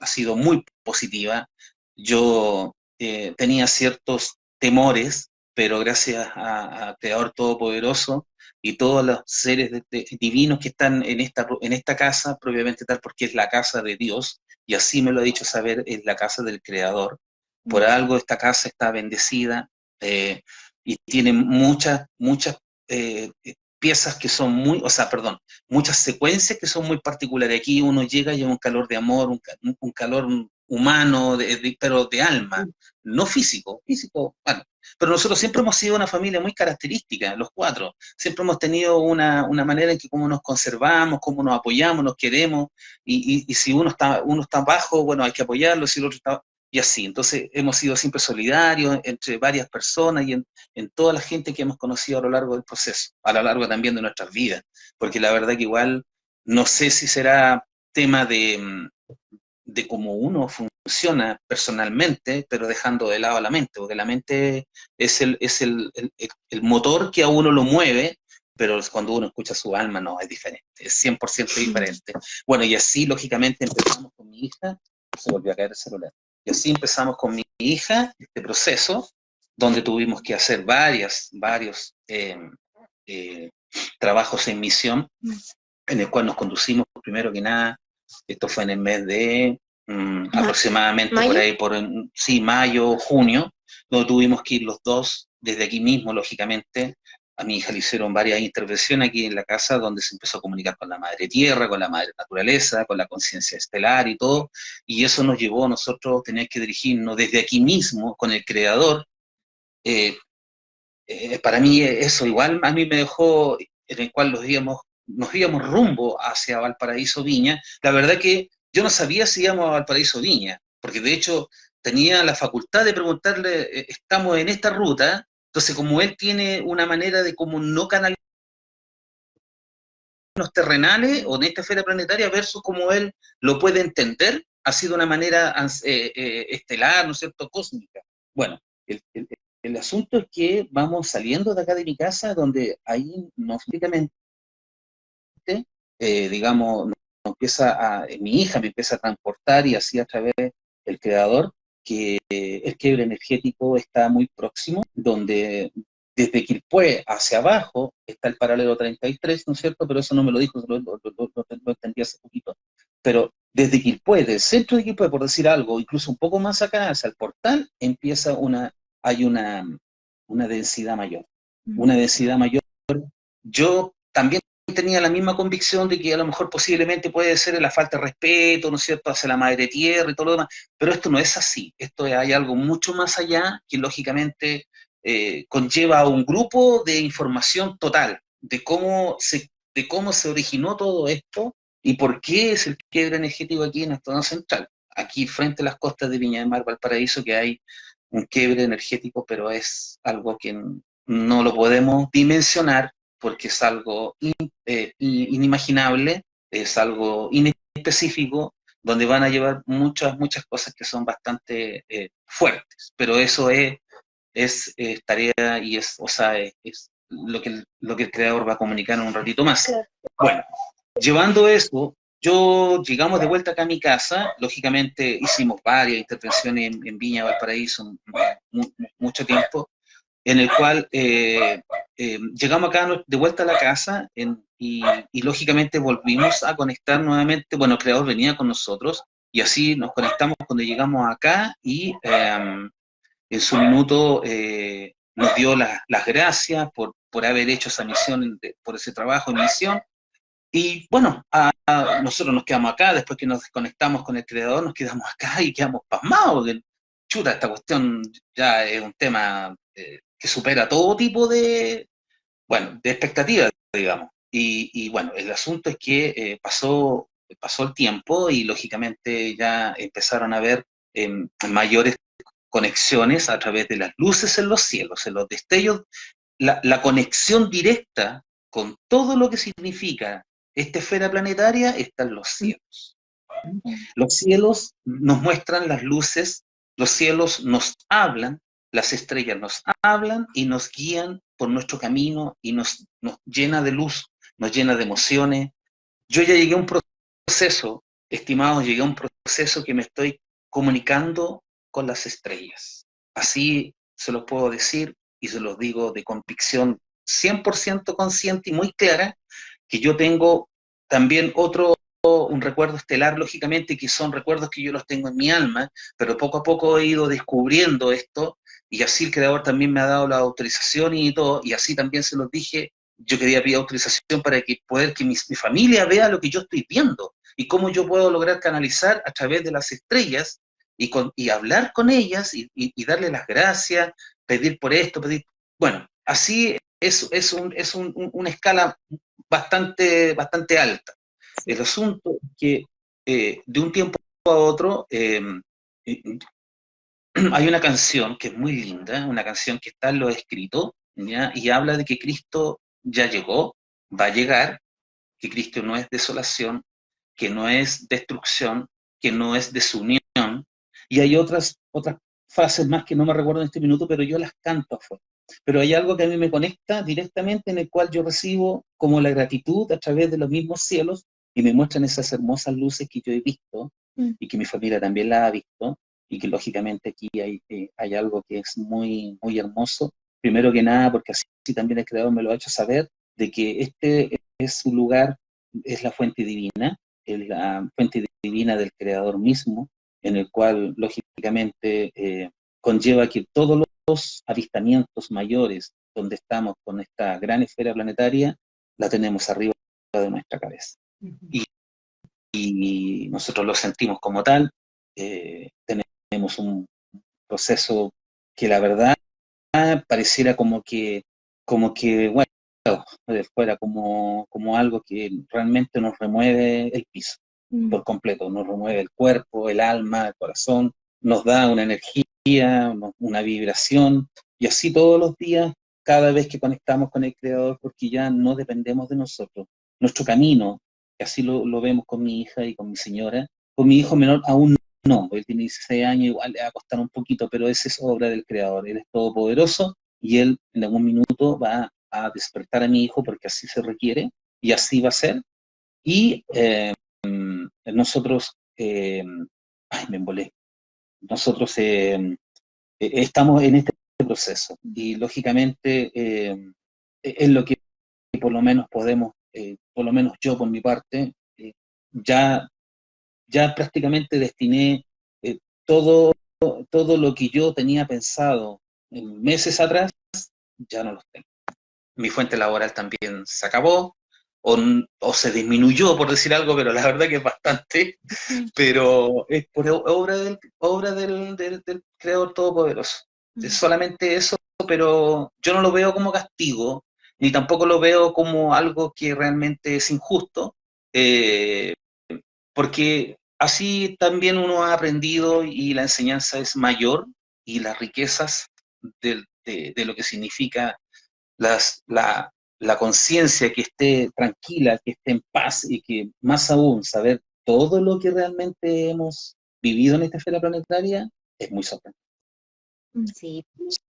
sido muy positiva. Yo tenía ciertos temores, pero gracias a Creador Todopoderoso y todos los seres divinos que están en esta casa, propiamente tal, porque es la casa de Dios, y así me lo ha dicho saber, es la casa del Creador. Por algo esta casa está bendecida eh, y tiene muchas piezas que son muy, o sea, perdón, muchas secuencias que son muy particulares. Aquí uno llega y hay un calor de amor, un calor humano, pero de alma, no físico, físico, bueno. Pero nosotros siempre hemos sido una familia muy característica, los cuatro. Siempre hemos tenido una manera en que cómo nos conservamos, cómo nos apoyamos, nos queremos, y si uno está bajo, bueno, hay que apoyarlo, si el otro está y así. Entonces hemos sido siempre solidarios entre varias personas y en toda la gente que hemos conocido a lo largo del proceso, a lo largo también de nuestras vidas, porque la verdad que igual no sé si será tema de cómo uno funciona personalmente, pero dejando de lado la mente, porque la mente es el motor que a uno lo mueve, pero cuando uno escucha su alma, no, es diferente, es 100% diferente. Bueno, y así, lógicamente, empezamos con mi hija, se volvió a caer el celular, y así empezamos con mi hija, este proceso, donde tuvimos que hacer varios eh, trabajos en misión, en el cual nos conducimos primero que nada. Esto fue en el mes de aproximadamente ¿Mayo? por ahí, sí, mayo, junio, donde tuvimos que ir los dos, desde aquí mismo, lógicamente. A mi hija le hicieron varias intervenciones aquí en la casa, donde se empezó a comunicar con la madre tierra, con la madre naturaleza, con la conciencia estelar y todo, y eso nos llevó a nosotros tener que dirigirnos desde aquí mismo, con el creador. eh, para mí eso igual a mí me dejó, en el cual nos íbamos rumbo hacia Valparaíso Viña. La verdad que yo no sabía si íbamos a Valparaíso Viña, porque de hecho tenía la facultad de preguntarle, estamos en esta ruta, entonces como él tiene una manera de como no canalizar los terrenales o en esta esfera planetaria versus como él lo puede entender, ha sido una manera estelar, ¿no es cierto?, cósmica. Bueno, el, el- el asunto es que vamos saliendo de acá de mi casa, donde ahí nos físicamente, digamos, mi hija me empieza a transportar y así a través del creador, que el quiebre energético está muy próximo, donde desde Quilpué hacia abajo está el paralelo 33, ¿no es cierto? Pero eso no me lo dijo, lo entendí hace poquito. Pero desde Quilpué, del centro de Quilpué, por decir algo, incluso un poco más acá, hacia el portal, hay una densidad mayor. Una densidad mayor. Yo también tenía la misma convicción de que a lo mejor posiblemente puede ser la falta de respeto, ¿no es cierto?, hacia la madre tierra y todo lo demás, pero esto no es así. Hay algo mucho más allá que lógicamente conlleva a un grupo de información total de cómo se originó todo esto y por qué es el quiebre energético aquí en esta zona central. Aquí frente a las costas de Viña del Mar, Valparaíso, que hay un quiebre energético, pero es algo que no lo podemos dimensionar porque es algo inimaginable, es algo inespecífico, donde van a llevar muchas cosas que son bastante fuertes, pero eso es tarea y es lo que el creador va a comunicar en un ratito más. Claro. Bueno, llevando eso, llegamos de vuelta acá a mi casa, lógicamente hicimos varias intervenciones en Viña, Valparaíso, mucho tiempo, en el cual llegamos acá de vuelta a la casa y lógicamente volvimos a conectar nuevamente, bueno, el creador venía con nosotros y así nos conectamos cuando llegamos acá y en su minuto nos dio las gracias por haber hecho esa misión, por ese trabajo en misión. Y bueno, nosotros nos quedamos acá, después que nos desconectamos con el creador, nos quedamos acá y quedamos pasmados, porque chuta, esta cuestión ya es un tema que supera todo tipo de expectativas, digamos. Y bueno, el asunto es que pasó el tiempo y lógicamente ya empezaron a haber mayores conexiones a través de las luces en los cielos, en los destellos, la conexión directa con todo lo que significa esta esfera planetaria está en los cielos. Los cielos nos muestran las luces, los cielos nos hablan, las estrellas nos hablan y nos guían por nuestro camino y nos llena de luz, nos llena de emociones. Yo ya llegué a un proceso, estimados, llegué a un proceso que me estoy comunicando con las estrellas. Así se los puedo decir y se los digo de convicción 100% consciente y muy clara, que yo tengo también un recuerdo estelar, lógicamente, que son recuerdos que yo los tengo en mi alma, pero poco a poco he ido descubriendo esto y así el creador también me ha dado la autorización y todo, y así también se los dije. Yo quería pedir autorización para poder que mi familia vea lo que yo estoy viendo y cómo yo puedo lograr canalizar a través de las estrellas y hablar con ellas y darle las gracias, pedir por esto, pedir... Bueno, así es una escala bastante alta. El asunto es que de un tiempo a otro hay una canción que es muy linda, una canción que está en los escritos, ¿ya? Y habla de que Cristo ya llegó, va a llegar, que Cristo no es desolación, que no es destrucción, que no es desunión, y hay otras frases más que no me recuerdo en este minuto, pero yo las canto afuera. Pero hay algo que a mí me conecta directamente en el cual yo recibo como la gratitud a través de los mismos cielos y me muestran esas hermosas luces que yo he visto y que mi familia también la ha visto y que lógicamente aquí hay algo que es muy hermoso. Primero que nada, porque así también el Creador me lo ha hecho saber, de que este es un lugar, es la fuente divina, es la fuente divina del Creador mismo, en el cual lógicamente conlleva que todos los avistamientos mayores donde estamos con esta gran esfera planetaria, la tenemos arriba de nuestra cabeza. Y nosotros lo sentimos como tal, tenemos un proceso que la verdad pareciera bueno, fuera como algo que realmente nos remueve el piso por completo, nos remueve el cuerpo, el alma, el corazón, nos da una energía, una vibración, y así todos los días, cada vez que conectamos con el Creador, porque ya no dependemos de nosotros. Nuestro camino, y así lo vemos con mi hija y con mi señora, con mi hijo menor aún no, él tiene 16 años, igual le va a costar un poquito, pero esa es obra del Creador, Él es todopoderoso, y Él en algún minuto va a despertar a mi hijo porque así se requiere, y así va a ser, y nosotros, ay, me embolé, nosotros estamos en este proceso. Y lógicamente es lo que por lo menos podemos, por lo menos yo por mi parte, ya, ya prácticamente destiné todo, todo lo que yo tenía pensado en meses atrás, ya no los tengo. Mi fuente laboral también se acabó, o se disminuyó, por decir algo, pero la verdad que es bastante, pero es por obra del Creador Todopoderoso. Es solamente eso, pero yo no lo veo como castigo, ni tampoco lo veo como algo que realmente es injusto, eh, porque así también uno ha aprendido y la enseñanza es mayor y las riquezas de lo que significa la conciencia que esté tranquila, que esté en paz y que más aún saber todo lo que realmente hemos vivido en esta esfera planetaria es muy sorprendente. Sí,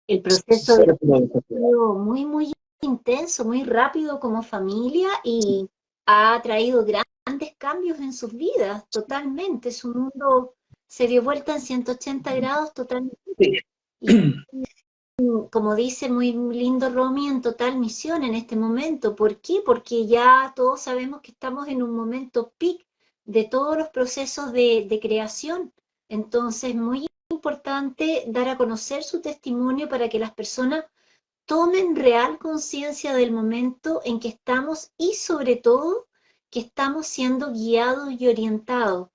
el proceso de ha sido muy, muy intenso, muy rápido como familia y ha traído grandes cambios en sus vidas, totalmente. Su mundo se dio vuelta en 180 grados totalmente. Y como dice muy lindo Romy, en total misión en este momento. ¿Por qué? Porque ya todos sabemos que estamos en un momento peak de todos los procesos de creación. Entonces, muy importante dar a conocer su testimonio para que las personas tomen real conciencia del momento en que estamos y sobre todo que estamos siendo guiados y orientados.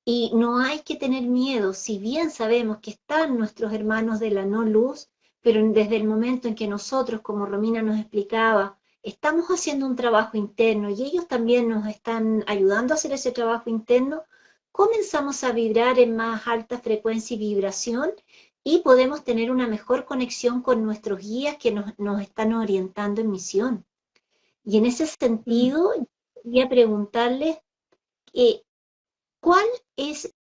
Y no hay que tener miedo, si bien sabemos que están nuestros hermanos de la no luz, pero desde el momento en que nosotros, como Romina nos explicaba, estamos haciendo un trabajo interno y ellos también nos están ayudando a hacer ese trabajo interno, comenzamos a vibrar en más alta frecuencia y vibración y podemos tener una mejor conexión con nuestros guías que nos están orientando en misión. Y en ese sentido, quería preguntarles, eh, ¿cuál es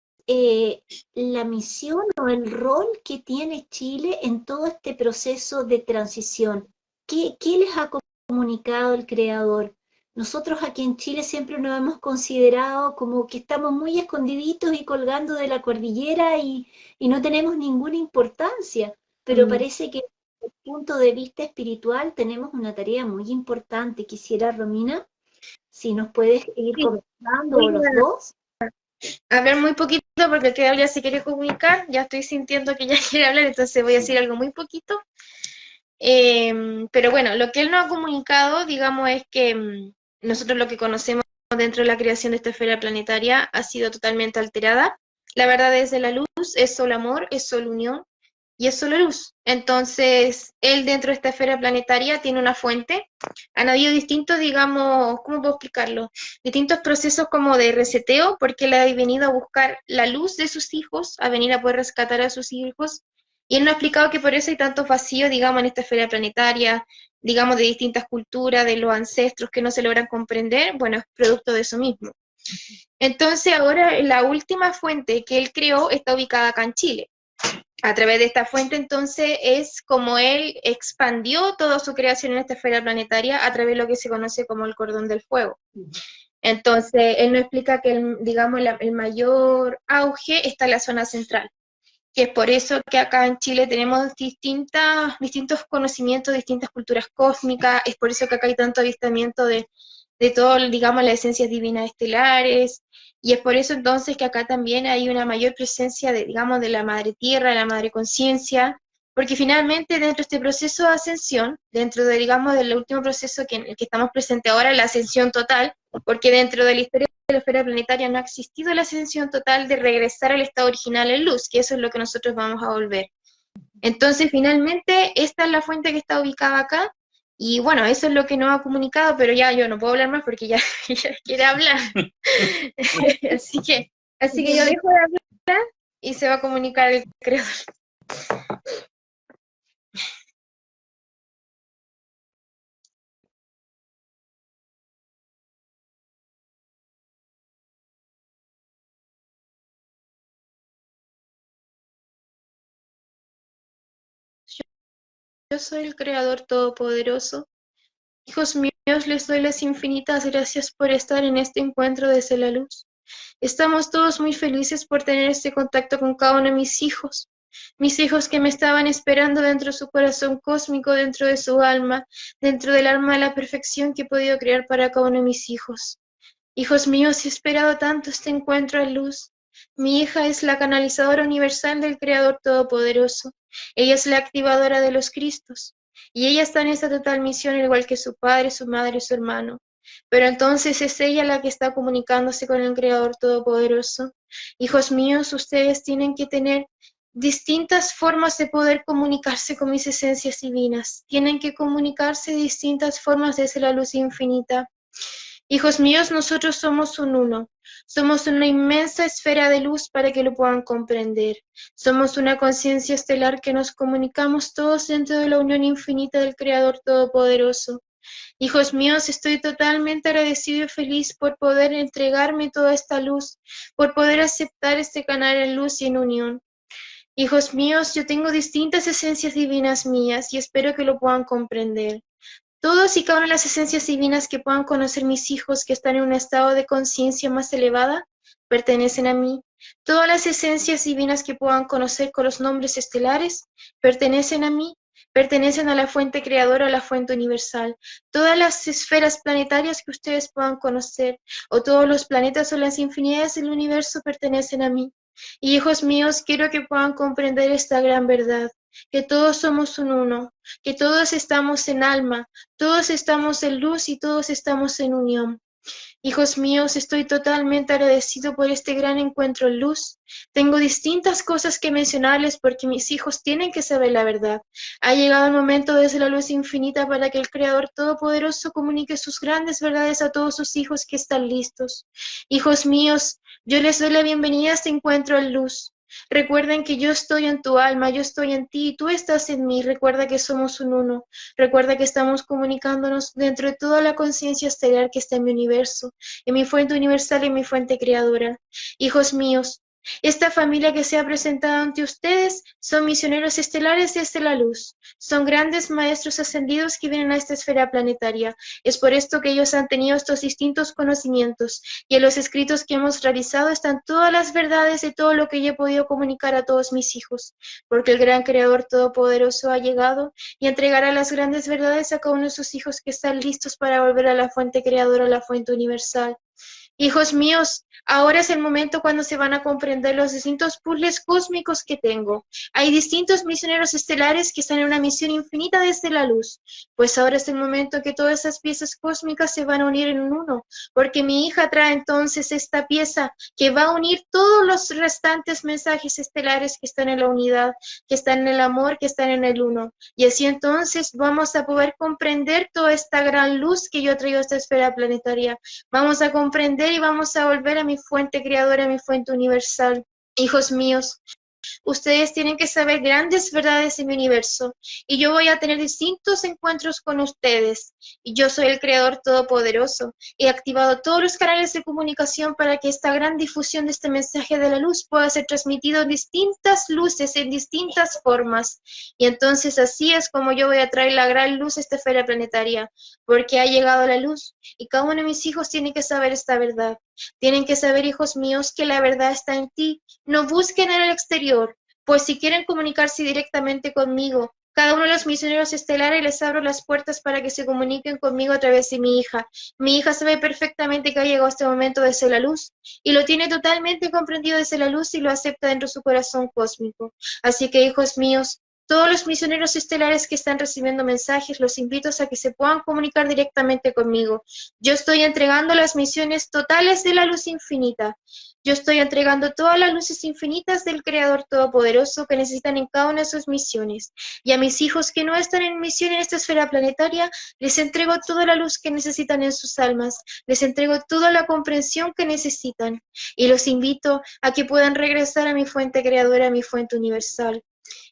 la misión o el rol que tiene Chile en todo este proceso de transición? ¿Qué les ha comunicado el creador? Nosotros aquí en Chile siempre nos hemos considerado como que estamos muy escondiditos y colgando de la cordillera y no tenemos ninguna importancia, pero parece que desde el punto de vista espiritual tenemos una tarea muy importante. Quisiera, Romina, si nos puedes ir Sí, comentando, voy o los dos. a hablar muy poquito porque el que habla se quiere comunicar, ya estoy sintiendo que ya quiere hablar, entonces voy a decir algo muy poquito. Pero bueno, lo que él nos ha comunicado, digamos, es que nosotros lo que conocemos dentro de la creación de esta esfera planetaria ha sido totalmente alterada. La verdad es de la luz, es solo amor, es solo unión y es solo luz. Entonces, él dentro de esta esfera planetaria tiene una fuente. Han habido distintos, digamos, ¿cómo puedo explicarlo? Distintos procesos como de reseteo, porque él ha venido a buscar la luz de sus hijos, a venir a poder rescatar a sus hijos. Y él nos ha explicado que por eso hay tanto vacío, digamos, en esta esfera planetaria, digamos, de distintas culturas, de los ancestros que no se logran comprender, bueno, es producto de eso mismo. Entonces, ahora la última fuente que él creó está ubicada acá en Chile. A través de esta fuente, entonces, es como él expandió toda su creación en esta esfera planetaria a través de lo que se conoce como el cordón del fuego. Entonces, él nos explica que, digamos, el mayor auge está en la zona central, que es por eso que acá en Chile tenemos distintos conocimientos, distintas culturas cósmicas, es por eso que acá hay tanto avistamiento de todo, digamos, las esencias divinas estelares, y es por eso entonces que acá también hay una mayor presencia de, digamos, de la madre tierra, de la madre conciencia, porque finalmente dentro de este proceso de ascensión, dentro de, digamos, del último proceso en el que estamos presentes ahora, la ascensión total, porque dentro de la historia de la esfera planetaria no ha existido la ascensión total de regresar al estado original en luz, que eso es lo que nosotros vamos a volver. Entonces, finalmente, esta es la fuente que está ubicada acá, y bueno, eso es lo que nos ha comunicado, pero ya yo no puedo hablar más porque ya, ya quiere hablar. así que yo dejo de hablar y se va a comunicar el creador. Yo soy el Creador Todopoderoso. Hijos míos, les doy las infinitas gracias por estar en este encuentro desde la luz. Estamos todos muy felices por tener este contacto con cada uno de mis hijos. mis hijos que me estaban esperando dentro de su corazón cósmico, dentro de su alma, dentro del alma de la perfección que he podido crear para cada uno de mis hijos. Hijos míos, he esperado tanto este encuentro en luz. Mi hija es la canalizadora universal del Creador Todopoderoso. Ella es la activadora de los Cristos. Y ella está en esta total misión, al igual que su padre, su madre y su hermano. Pero entonces es ella la que está comunicándose con el Creador Todopoderoso. Hijos míos, ustedes tienen que tener distintas formas de poder comunicarse con mis esencias divinas. Tienen que comunicarse de distintas formas desde la luz infinita. Hijos míos, nosotros somos un uno. Somos una inmensa esfera de luz para que lo puedan comprender. Somos una conciencia estelar que nos comunicamos todos dentro de la unión infinita del Creador Todopoderoso. Hijos míos, estoy totalmente agradecido y feliz por poder entregarme toda esta luz, por poder aceptar este canal en luz y en unión. Hijos míos, yo tengo distintas esencias divinas mías y espero que lo puedan comprender. Todos y cada una de las esencias divinas que puedan conocer mis hijos que están en un estado de conciencia más elevada, pertenecen a mí. Todas las esencias divinas que puedan conocer con los nombres estelares, pertenecen a mí. Pertenecen a la fuente creadora, a la fuente universal. Todas las esferas planetarias que ustedes puedan conocer, o todos los planetas o las infinidades del universo pertenecen a mí. Y hijos míos, quiero que puedan comprender esta gran verdad, que todos somos un uno, que todos estamos en alma, todos estamos en luz y todos estamos en unión. Hijos míos, estoy totalmente agradecido por este gran encuentro en luz. Tengo distintas cosas que mencionarles porque mis hijos tienen que saber la verdad. Ha llegado el momento desde la luz infinita para que el Creador Todopoderoso comunique sus grandes verdades a todos sus hijos que están listos. Hijos míos, yo les doy la bienvenida a este encuentro en luz. Recuerden que yo estoy en tu alma, yo estoy en ti y tú estás en mí. Recuerda que somos un uno. Recuerda que estamos comunicándonos dentro de toda la conciencia estelar que está en mi universo, en mi fuente universal y en mi fuente creadora. Hijos míos, esta familia que se ha presentado ante ustedes son misioneros estelares desde la luz. Son grandes maestros ascendidos que vienen a esta esfera planetaria. Es por esto que ellos han tenido estos distintos conocimientos y en los escritos que hemos realizado están todas las verdades de todo lo que yo he podido comunicar a todos mis hijos, porque el gran Creador Todopoderoso ha llegado y entregará las grandes verdades a cada uno de sus hijos que están listos para volver a la fuente creadora, a la fuente universal. Hijos míos, ahora es el momento cuando se van a comprender los distintos puzzles cósmicos que tengo. Hay distintos misioneros estelares que están en una misión infinita desde la luz. Pues ahora es el momento que todas esas piezas cósmicas se van a unir en uno, porque mi hija trae entonces esta pieza que va a unir todos los restantes mensajes estelares que están en la unidad, que están en el amor, que están en el uno. Y así entonces vamos a poder comprender toda esta gran luz que yo he traído a esta esfera planetaria. Vamos a comprender y vamos a volver a mi fuente creadora, a mi fuente universal. Hijos míos, ustedes tienen que saber grandes verdades en mi universo y yo voy a tener distintos encuentros con ustedes. Y yo soy el Creador Todopoderoso. He activado todos los canales de comunicación para que esta gran difusión de este mensaje de la luz pueda ser transmitido en distintas luces, en distintas formas. Y entonces así es como yo voy a traer la gran luz a esta esfera planetaria, porque ha llegado la luz y cada uno de mis hijos tiene que saber esta verdad. Tienen que saber, hijos míos, que la verdad está en ti. No busquen en el exterior, pues si quieren comunicarse directamente conmigo, cada uno de los misioneros estelares les abro las puertas para que se comuniquen conmigo a través de mi hija. Mi hija sabe perfectamente que ha llegado este momento desde la luz y lo tiene totalmente comprendido desde la luz y lo acepta dentro de su corazón cósmico. Así que, hijos míos, todos los misioneros estelares que están recibiendo mensajes, los invito a que se puedan comunicar directamente conmigo. Yo estoy entregando las misiones totales de la luz infinita. Yo estoy entregando todas las luces infinitas del Creador Todopoderoso que necesitan en cada una de sus misiones. Y a mis hijos que no están en misión en esta esfera planetaria, les entrego toda la luz que necesitan en sus almas. Les entrego toda la comprensión que necesitan. Y los invito a que puedan regresar a mi fuente creadora, a mi fuente universal.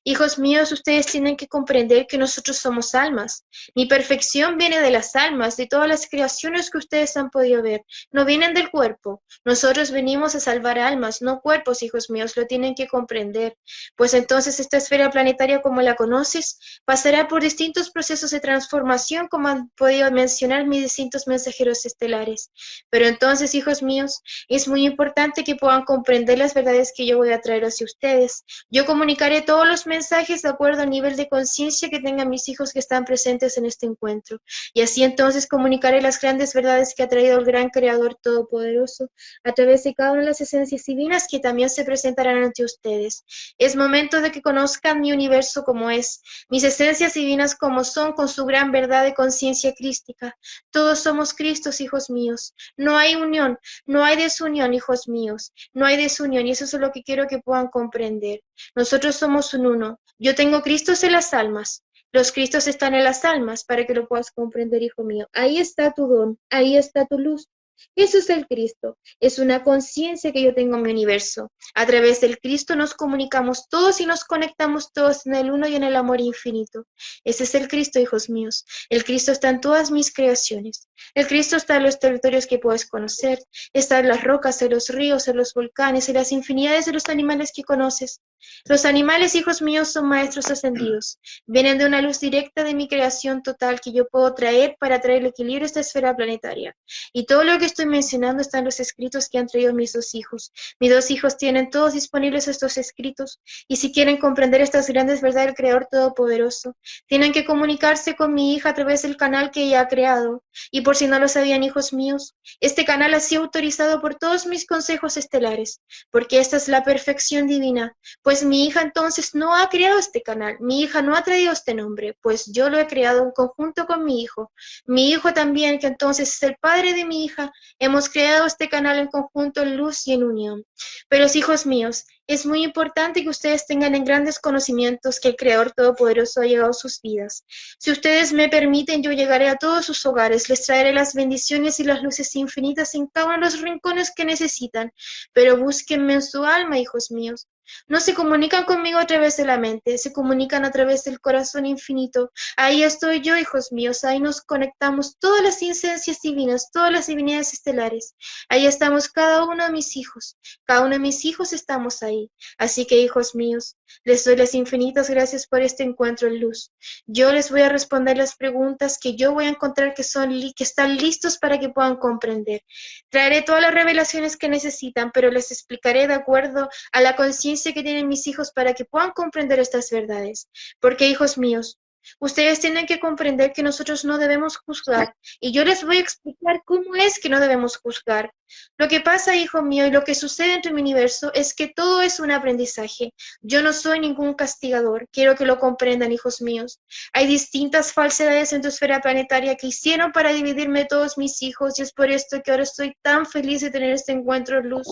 Hijos míos, ustedes tienen que comprender que nosotros somos almas. Mi perfección viene de las almas, de todas las creaciones que ustedes han podido ver. No vienen del cuerpo. Nosotros venimos a salvar almas, no cuerpos, hijos míos, lo tienen que comprender. Pues entonces esta esfera planetaria, como la conoces, pasará por distintos procesos de transformación, como han podido mencionar mis distintos mensajeros estelares. Pero entonces, hijos míos, es muy importante que puedan comprender las verdades que yo voy a traer hacia ustedes. Yo comunicaré todos los mensajes de acuerdo al nivel de conciencia que tengan mis hijos que están presentes en este encuentro. Y así entonces comunicaré las grandes verdades que ha traído el gran Creador Todopoderoso a través de cada una de las esencias divinas que también se presentarán ante ustedes. Es momento de que conozcan mi universo como es, mis esencias divinas como son, con su gran verdad de conciencia crística. Todos somos Cristos, hijos míos. No hay unión, no hay desunión, hijos míos. No hay desunión, y eso es lo que quiero que puedan comprender. Nosotros somos un uno. Yo tengo Cristos en las almas. Los Cristos están en las almas para que lo puedas comprender, hijo mío. Ahí está tu don, ahí está tu luz. Eso es el Cristo. Es una conciencia que yo tengo en mi universo. A través del Cristo nos comunicamos todos y nos conectamos todos en el uno y en el amor infinito. Ese es el Cristo, hijos míos. El Cristo está en todas mis creaciones. El Cristo está en los territorios que puedes conocer. Está en las rocas, en los ríos, en los volcanes, en las infinidades de los animales que conoces. Los animales, hijos míos, son maestros ascendidos. Vienen de una luz directa de mi creación total que yo puedo traer para traer el equilibrio a esta esfera planetaria. Y todo lo que estoy mencionando está en los escritos que han traído mis dos hijos. Mis dos hijos tienen todos disponibles estos escritos. Y si quieren comprender estas grandes verdades del Creador Todopoderoso, tienen que comunicarse con mi hija a través del canal que ella ha creado. Y por si no lo sabían, hijos míos, este canal ha sido autorizado por todos mis consejos estelares, porque esta es la perfección divina. Pues mi hija entonces no ha creado este canal, mi hija no ha traído este nombre, pues yo lo he creado en conjunto con mi hijo. Mi hijo también, que entonces es el padre de mi hija, hemos creado este canal en conjunto, en luz y en unión. Pero hijos míos, es muy importante que ustedes tengan en grandes conocimientos que el Creador Todopoderoso ha llegado a sus vidas. Si ustedes me permiten, yo llegaré a todos sus hogares, les traeré las bendiciones y las luces infinitas en cada uno de los rincones que necesitan, pero búsquenme en su alma, hijos míos. No se comunican conmigo a través de la mente, se comunican a través del corazón infinito. Ahí estoy yo, hijos míos, ahí nos conectamos todas las esencias divinas, todas las divinidades estelares. Ahí estamos cada uno de mis hijos, cada uno de mis hijos estamos ahí. Así que, hijos míos, les doy las infinitas gracias por este encuentro en luz. Yo les voy a responder las preguntas que yo voy a encontrar que están listos para que puedan comprender. Traeré todas las revelaciones que necesitan, pero les explicaré de acuerdo a la conciencia que tienen mis hijos para que puedan comprender estas verdades. Porque, hijos míos, ustedes tienen que comprender que nosotros no debemos juzgar, y yo les voy a explicar cómo es que no debemos juzgar. Lo que pasa, hijo mío, y lo que sucede entre mi universo es que todo es un aprendizaje. Yo no soy ningún castigador, quiero que lo comprendan, hijos míos. Hay distintas falsedades en tu esfera planetaria que hicieron para dividirme de todos mis hijos, y es por esto que ahora estoy tan feliz de tener este encuentro en luz.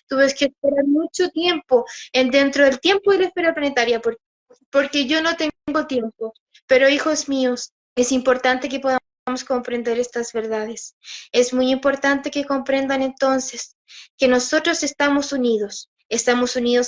Tuve que esperar mucho tiempo dentro del tiempo de la esfera planetaria, porque yo no tengo tiempo. Pero, hijos míos, es importante que podamos comprender estas verdades. Es muy importante que comprendan entonces que nosotros estamos unidos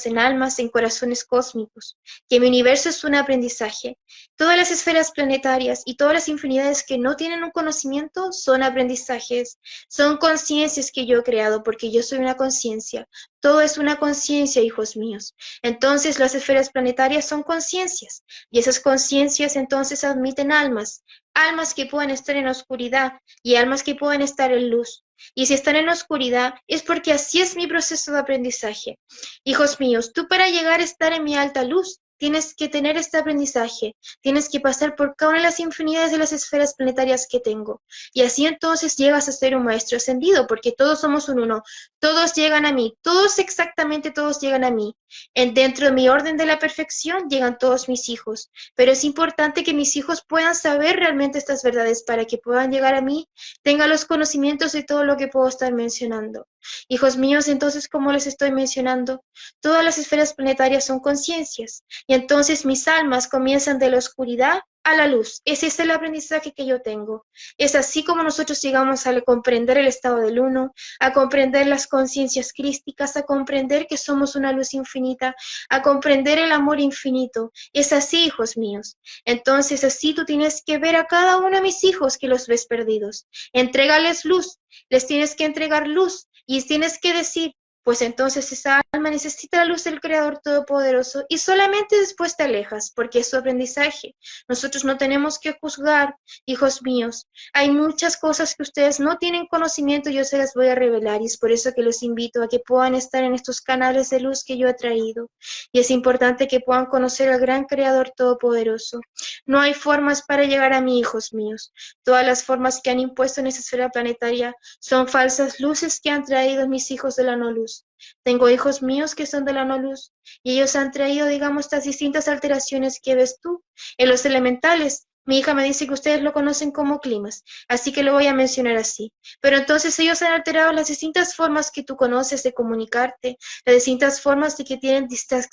en almas, en corazones cósmicos, que mi universo es un aprendizaje. Todas las esferas planetarias y todas las infinidades que no tienen un conocimiento son aprendizajes, son conciencias que yo he creado porque yo soy una conciencia. Todo es una conciencia, hijos míos. Entonces las esferas planetarias son conciencias y esas conciencias entonces admiten almas, almas que pueden estar en oscuridad y almas que pueden estar en luz. Y si están en oscuridad es porque así es mi proceso de aprendizaje. Hijos míos, tú para llegar a estar en mi alta luz tienes que tener este aprendizaje, tienes que pasar por cada una de las infinidades de las esferas planetarias que tengo. Y así entonces llegas a ser un maestro ascendido, porque todos somos un uno, todos llegan a mí, todos exactamente todos llegan a mí. Dentro de mi orden de la perfección llegan todos mis hijos, pero es importante que mis hijos puedan saber realmente estas verdades para que puedan llegar a mí, tengan los conocimientos de todo lo que puedo estar mencionando. Hijos míos, entonces, como les estoy mencionando, todas las esferas planetarias son conciencias, y entonces mis almas comienzan de la oscuridad a la luz. Ese es el aprendizaje que yo tengo. Es así como nosotros llegamos a comprender el estado del uno, a comprender las conciencias crísticas, a comprender que somos una luz infinita, a comprender el amor infinito. Es así, hijos míos. Entonces así tú tienes que ver a cada uno de mis hijos que los ves perdidos. Entrégales luz, les tienes que entregar luz y tienes que decir, pues entonces esa alma necesita la luz del Creador Todopoderoso y solamente después te alejas, porque es su aprendizaje. Nosotros no tenemos que juzgar, hijos míos. Hay muchas cosas que ustedes no tienen conocimiento y yo se las voy a revelar y es por eso que los invito a que puedan estar en estos canales de luz que yo he traído. Y es importante que puedan conocer al gran Creador Todopoderoso. No hay formas para llegar a mí, hijos míos. Todas las formas que han impuesto en esa esfera planetaria son falsas luces que han traído mis hijos de la no luz. Tengo hijos míos que son de la no luz y ellos han traído, digamos, estas distintas alteraciones que ves tú en los elementales. Mi hija me dice que ustedes lo conocen como climas, así que lo voy a mencionar así. Pero entonces ellos han alterado las distintas formas que tú conoces de comunicarte, las distintas formas de que tienen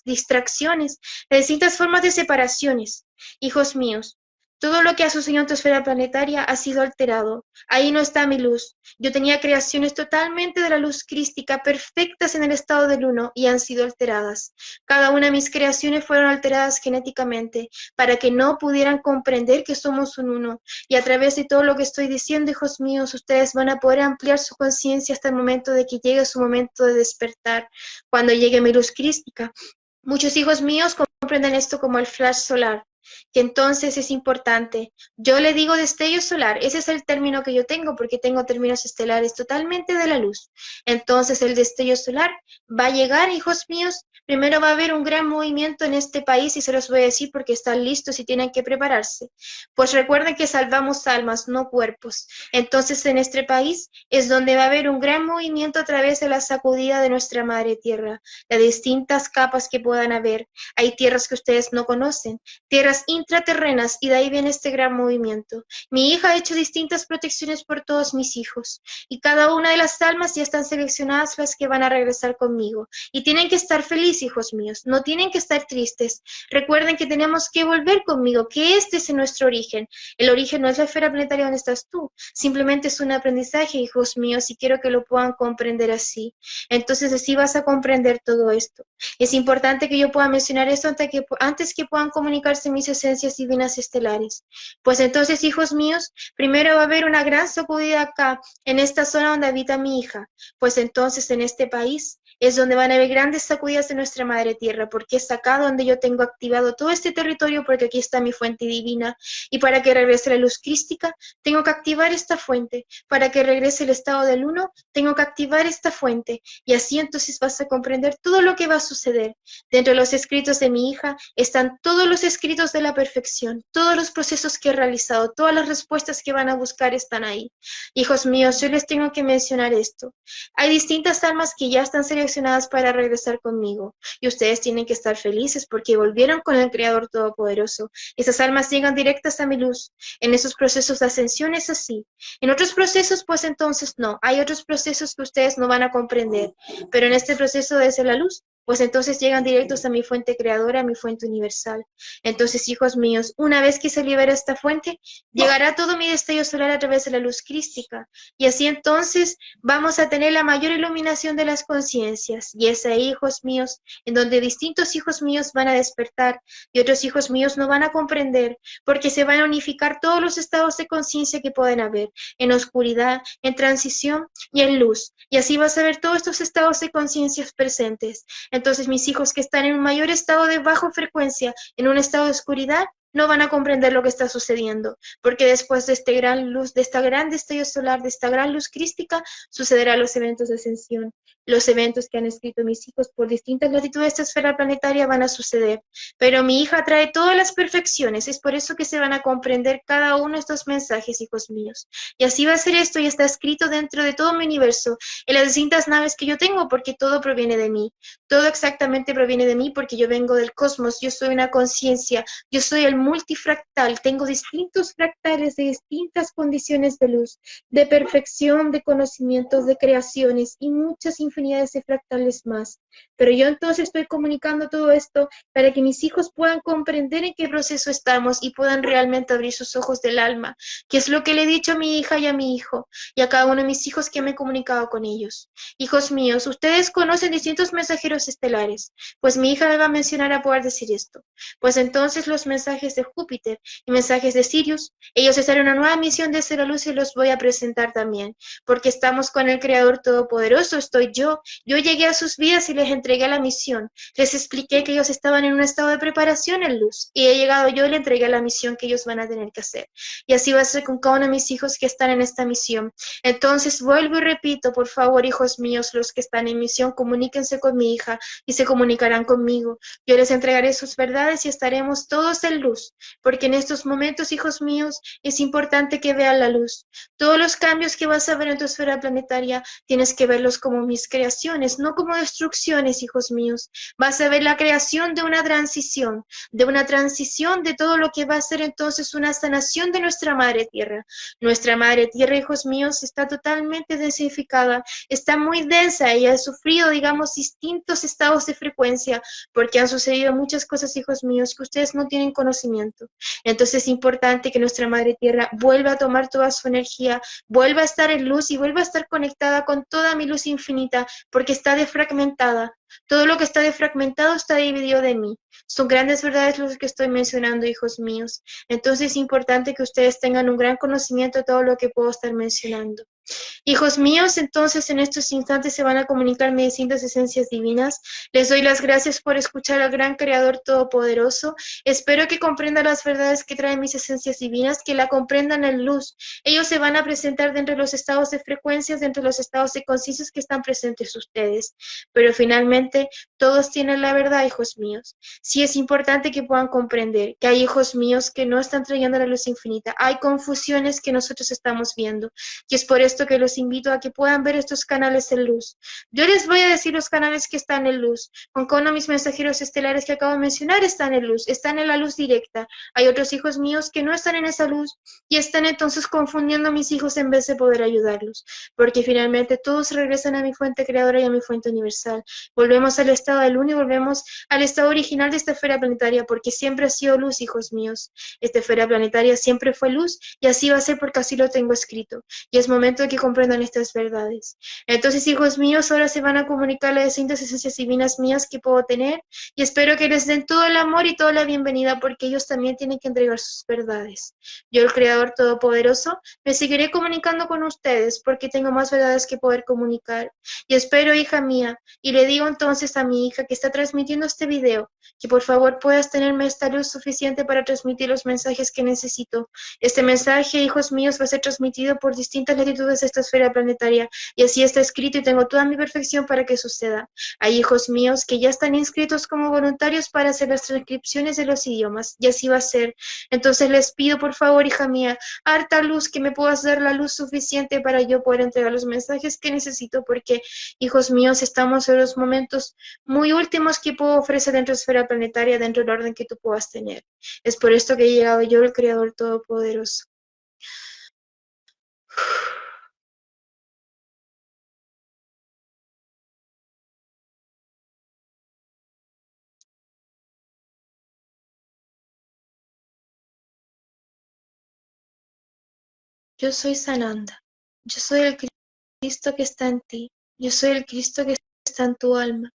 distracciones, las distintas formas de separaciones. Hijos míos, todo lo que ha sucedido en tu esfera planetaria ha sido alterado. Ahí no está mi luz. Yo tenía creaciones totalmente de la luz crística, perfectas en el estado del uno, y han sido alteradas. Cada una de mis creaciones fueron alteradas genéticamente, para que no pudieran comprender que somos un uno. Y a través de todo lo que estoy diciendo, hijos míos, ustedes van a poder ampliar su conciencia hasta el momento de que llegue su momento de despertar, cuando llegue mi luz crística. Muchos hijos míos comprenden esto como el flash solar, que entonces es importante. Yo le digo destello solar, ese es el término que yo tengo porque tengo términos estelares totalmente de la luz. Entonces el destello solar va a llegar, hijos míos. Primero va a haber un gran movimiento en este país y se los voy a decir porque están listos y tienen que prepararse. Pues recuerden que salvamos almas, no cuerpos. Entonces en este país es donde va a haber un gran movimiento a través de la sacudida de nuestra madre tierra, de distintas capas que puedan haber. Hay tierras que ustedes no conocen, tierras intraterrenas, y de ahí viene este gran movimiento. Mi hija ha hecho distintas protecciones por todos mis hijos y cada una de las almas ya están seleccionadas las que van a regresar conmigo y tienen que estar felices, hijos míos, no tienen que estar tristes. Recuerden que tenemos que volver conmigo, que este es nuestro origen. El origen no es la esfera planetaria donde estás tú, simplemente es un aprendizaje, hijos míos, y quiero que lo puedan comprender así. Entonces así vas a comprender todo esto. Es importante que yo pueda mencionar esto antes que puedan comunicarse mis esencias divinas estelares. Pues entonces, hijos míos, primero va a haber una gran sacudida acá, en esta zona donde habita mi hija. Pues entonces en este país es donde van a haber grandes sacudidas de nuestra madre tierra, porque es acá donde yo tengo activado todo este territorio, porque aquí está mi fuente divina, y para que regrese la luz crística, tengo que activar esta fuente. Para que regrese el estado del uno, tengo que activar esta fuente, y así entonces vas a comprender todo lo que va a suceder. Dentro de los escritos de mi hija están todos los escritos de la perfección, todos los procesos que he realizado, todas las respuestas que van a buscar están ahí. Hijos míos, yo les tengo que mencionar esto. Hay distintas almas que ya están seleccionadas para regresar conmigo y ustedes tienen que estar felices porque volvieron con el Creador Todopoderoso. Esas almas llegan directas a mi luz. En esos procesos de ascensión es así. En otros procesos, pues entonces no. Hay otros procesos que ustedes no van a comprender, pero en este proceso desde la luz, pues entonces llegan directos a mi fuente creadora, a mi fuente universal. Entonces, hijos míos, una vez que se libera esta fuente, llegará todo mi destello solar a través de la luz crística. Y así entonces vamos a tener la mayor iluminación de las conciencias. Y es ahí, hijos míos, en donde distintos hijos míos van a despertar y otros hijos míos no van a comprender, porque se van a unificar todos los estados de conciencia que pueden haber, en oscuridad, en transición y en luz. Y así vas a ver todos estos estados de conciencia presentes. Entonces mis hijos que están en un mayor estado de baja frecuencia, en un estado de oscuridad, no van a comprender lo que está sucediendo, porque después de este gran luz, de esta gran destello solar, de esta gran luz crística, sucederán los eventos de ascensión. Los eventos que han escrito mis hijos por distintas latitudes de esta esfera planetaria van a suceder, pero mi hija trae todas las perfecciones, es por eso que se van a comprender cada uno de estos mensajes, hijos míos. Y así va a ser esto y está escrito dentro de todo mi universo, en las distintas naves que yo tengo, porque todo proviene de mí. Todo exactamente proviene de mí porque yo vengo del cosmos, yo soy una conciencia, yo soy el multifractal, tengo distintos fractales de distintas condiciones de luz, de perfección, de conocimientos, de creaciones y muchas infinidades de fractales más. Pero yo entonces estoy comunicando todo esto para que mis hijos puedan comprender en qué proceso estamos y puedan realmente abrir sus ojos del alma, que es lo que le he dicho a mi hija y a mi hijo y a cada uno de mis hijos que me he comunicado con ellos. Hijos míos, ustedes conocen distintos mensajeros estelares, pues mi hija me va a mencionar a poder decir esto. Pues entonces los mensajes de Júpiter y mensajes de Sirius, ellos están en una nueva misión de ser la luz y los voy a presentar también, porque estamos con el Creador Todopoderoso, estoy yo llegué a sus vidas y les entregué la misión, les expliqué que ellos estaban en un estado de preparación en luz, y he llegado yo y le entregué la misión que ellos van a tener que hacer, y así va a ser con cada uno de mis hijos que están en esta misión. Entonces vuelvo y repito, por favor, hijos míos, los que están en misión, comuníquense con mi hija y se comunicarán conmigo. Yo les entregaré sus verdades y estaremos todos en luz, porque en estos momentos, hijos míos, es importante que vean la luz. Todos los cambios que vas a ver en tu esfera planetaria, tienes que verlos como mis creaciones, no como destrucciones, hijos míos. Vas a ver la creación de una transición de todo lo que va a ser entonces una sanación de nuestra Madre Tierra. Nuestra Madre Tierra, hijos míos, está totalmente densificada, está muy densa, ella ha sufrido, digamos, distintos estados de frecuencia, porque han sucedido muchas cosas, hijos míos, que ustedes no tienen conocimiento. Entonces es importante que nuestra Madre Tierra vuelva a tomar toda su energía, vuelva a estar en luz y vuelva a estar conectada con toda mi luz infinita, porque está defragmentada. Todo lo que está defragmentado está dividido de mí. Son grandes verdades los que estoy mencionando, hijos míos. Entonces es importante que ustedes tengan un gran conocimiento de todo lo que puedo estar mencionando. Hijos míos, entonces en estos instantes se van a comunicar distintas esencias divinas. Les doy las gracias por escuchar al gran Creador Todopoderoso. Espero que comprendan las verdades que traen mis esencias divinas, que la comprendan en luz. Ellos se van a presentar dentro de los estados de frecuencias, dentro de los estados de conciencias que están presentes ustedes. Pero finalmente, todos tienen la verdad, hijos míos. Sí es importante que puedan comprender que hay hijos míos que no están trayendo la luz infinita. Hay confusiones que nosotros estamos viendo. Y es por esto que los invito a que puedan ver estos canales en luz. Yo les voy a decir los canales que están en luz. Con cada uno de mis mensajeros estelares que acabo de mencionar están en luz, están en la luz directa. Hay otros hijos míos que no están en esa luz y están entonces confundiendo a mis hijos en vez de poder ayudarlos. Porque finalmente todos regresan a mi fuente creadora y a mi fuente universal. Volvemos al estado del uno y volvemos al estado original de esta esfera planetaria, porque siempre ha sido luz, hijos míos. Esta esfera planetaria siempre fue luz y así va a ser porque así lo tengo escrito. Y es momento de que comprendan estas verdades. Entonces, hijos míos, ahora se van a comunicar las distintas esencias divinas mías que puedo tener y espero que les den todo el amor y toda la bienvenida porque ellos también tienen que entregar sus verdades. Yo, el Creador Todopoderoso, me seguiré comunicando con ustedes porque tengo más verdades que poder comunicar. Y espero, hija mía, y le digo entonces a mi hija que está transmitiendo este video, que por favor puedas tenerme esta luz suficiente para transmitir los mensajes que necesito. Este mensaje, hijos míos, va a ser transmitido por distintas latitudes de esta esfera planetaria, y así está escrito y tengo toda mi perfección para que suceda. Hay hijos míos que ya están inscritos como voluntarios para hacer las transcripciones de los idiomas, y así va a ser. Entonces les pido, por favor, hija mía, harta luz, que me puedas dar la luz suficiente para yo poder entregar los mensajes que necesito, porque, hijos míos, estamos en los momentos muy últimos que puedo ofrecer dentro de la esfera planetaria, dentro del orden que tú puedas tener. Es por esto que he llegado yo, el Creador Todopoderoso. Yo soy Sananda. Yo soy el Cristo que está en ti. Yo soy el Cristo que está en tu alma.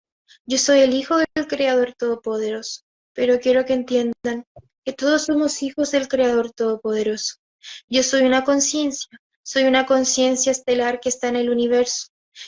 Yo soy el Hijo del Creador Todopoderoso. Pero quiero que entiendan que todos somos hijos del Creador Todopoderoso. Yo soy una conciencia estelar que está en el universo.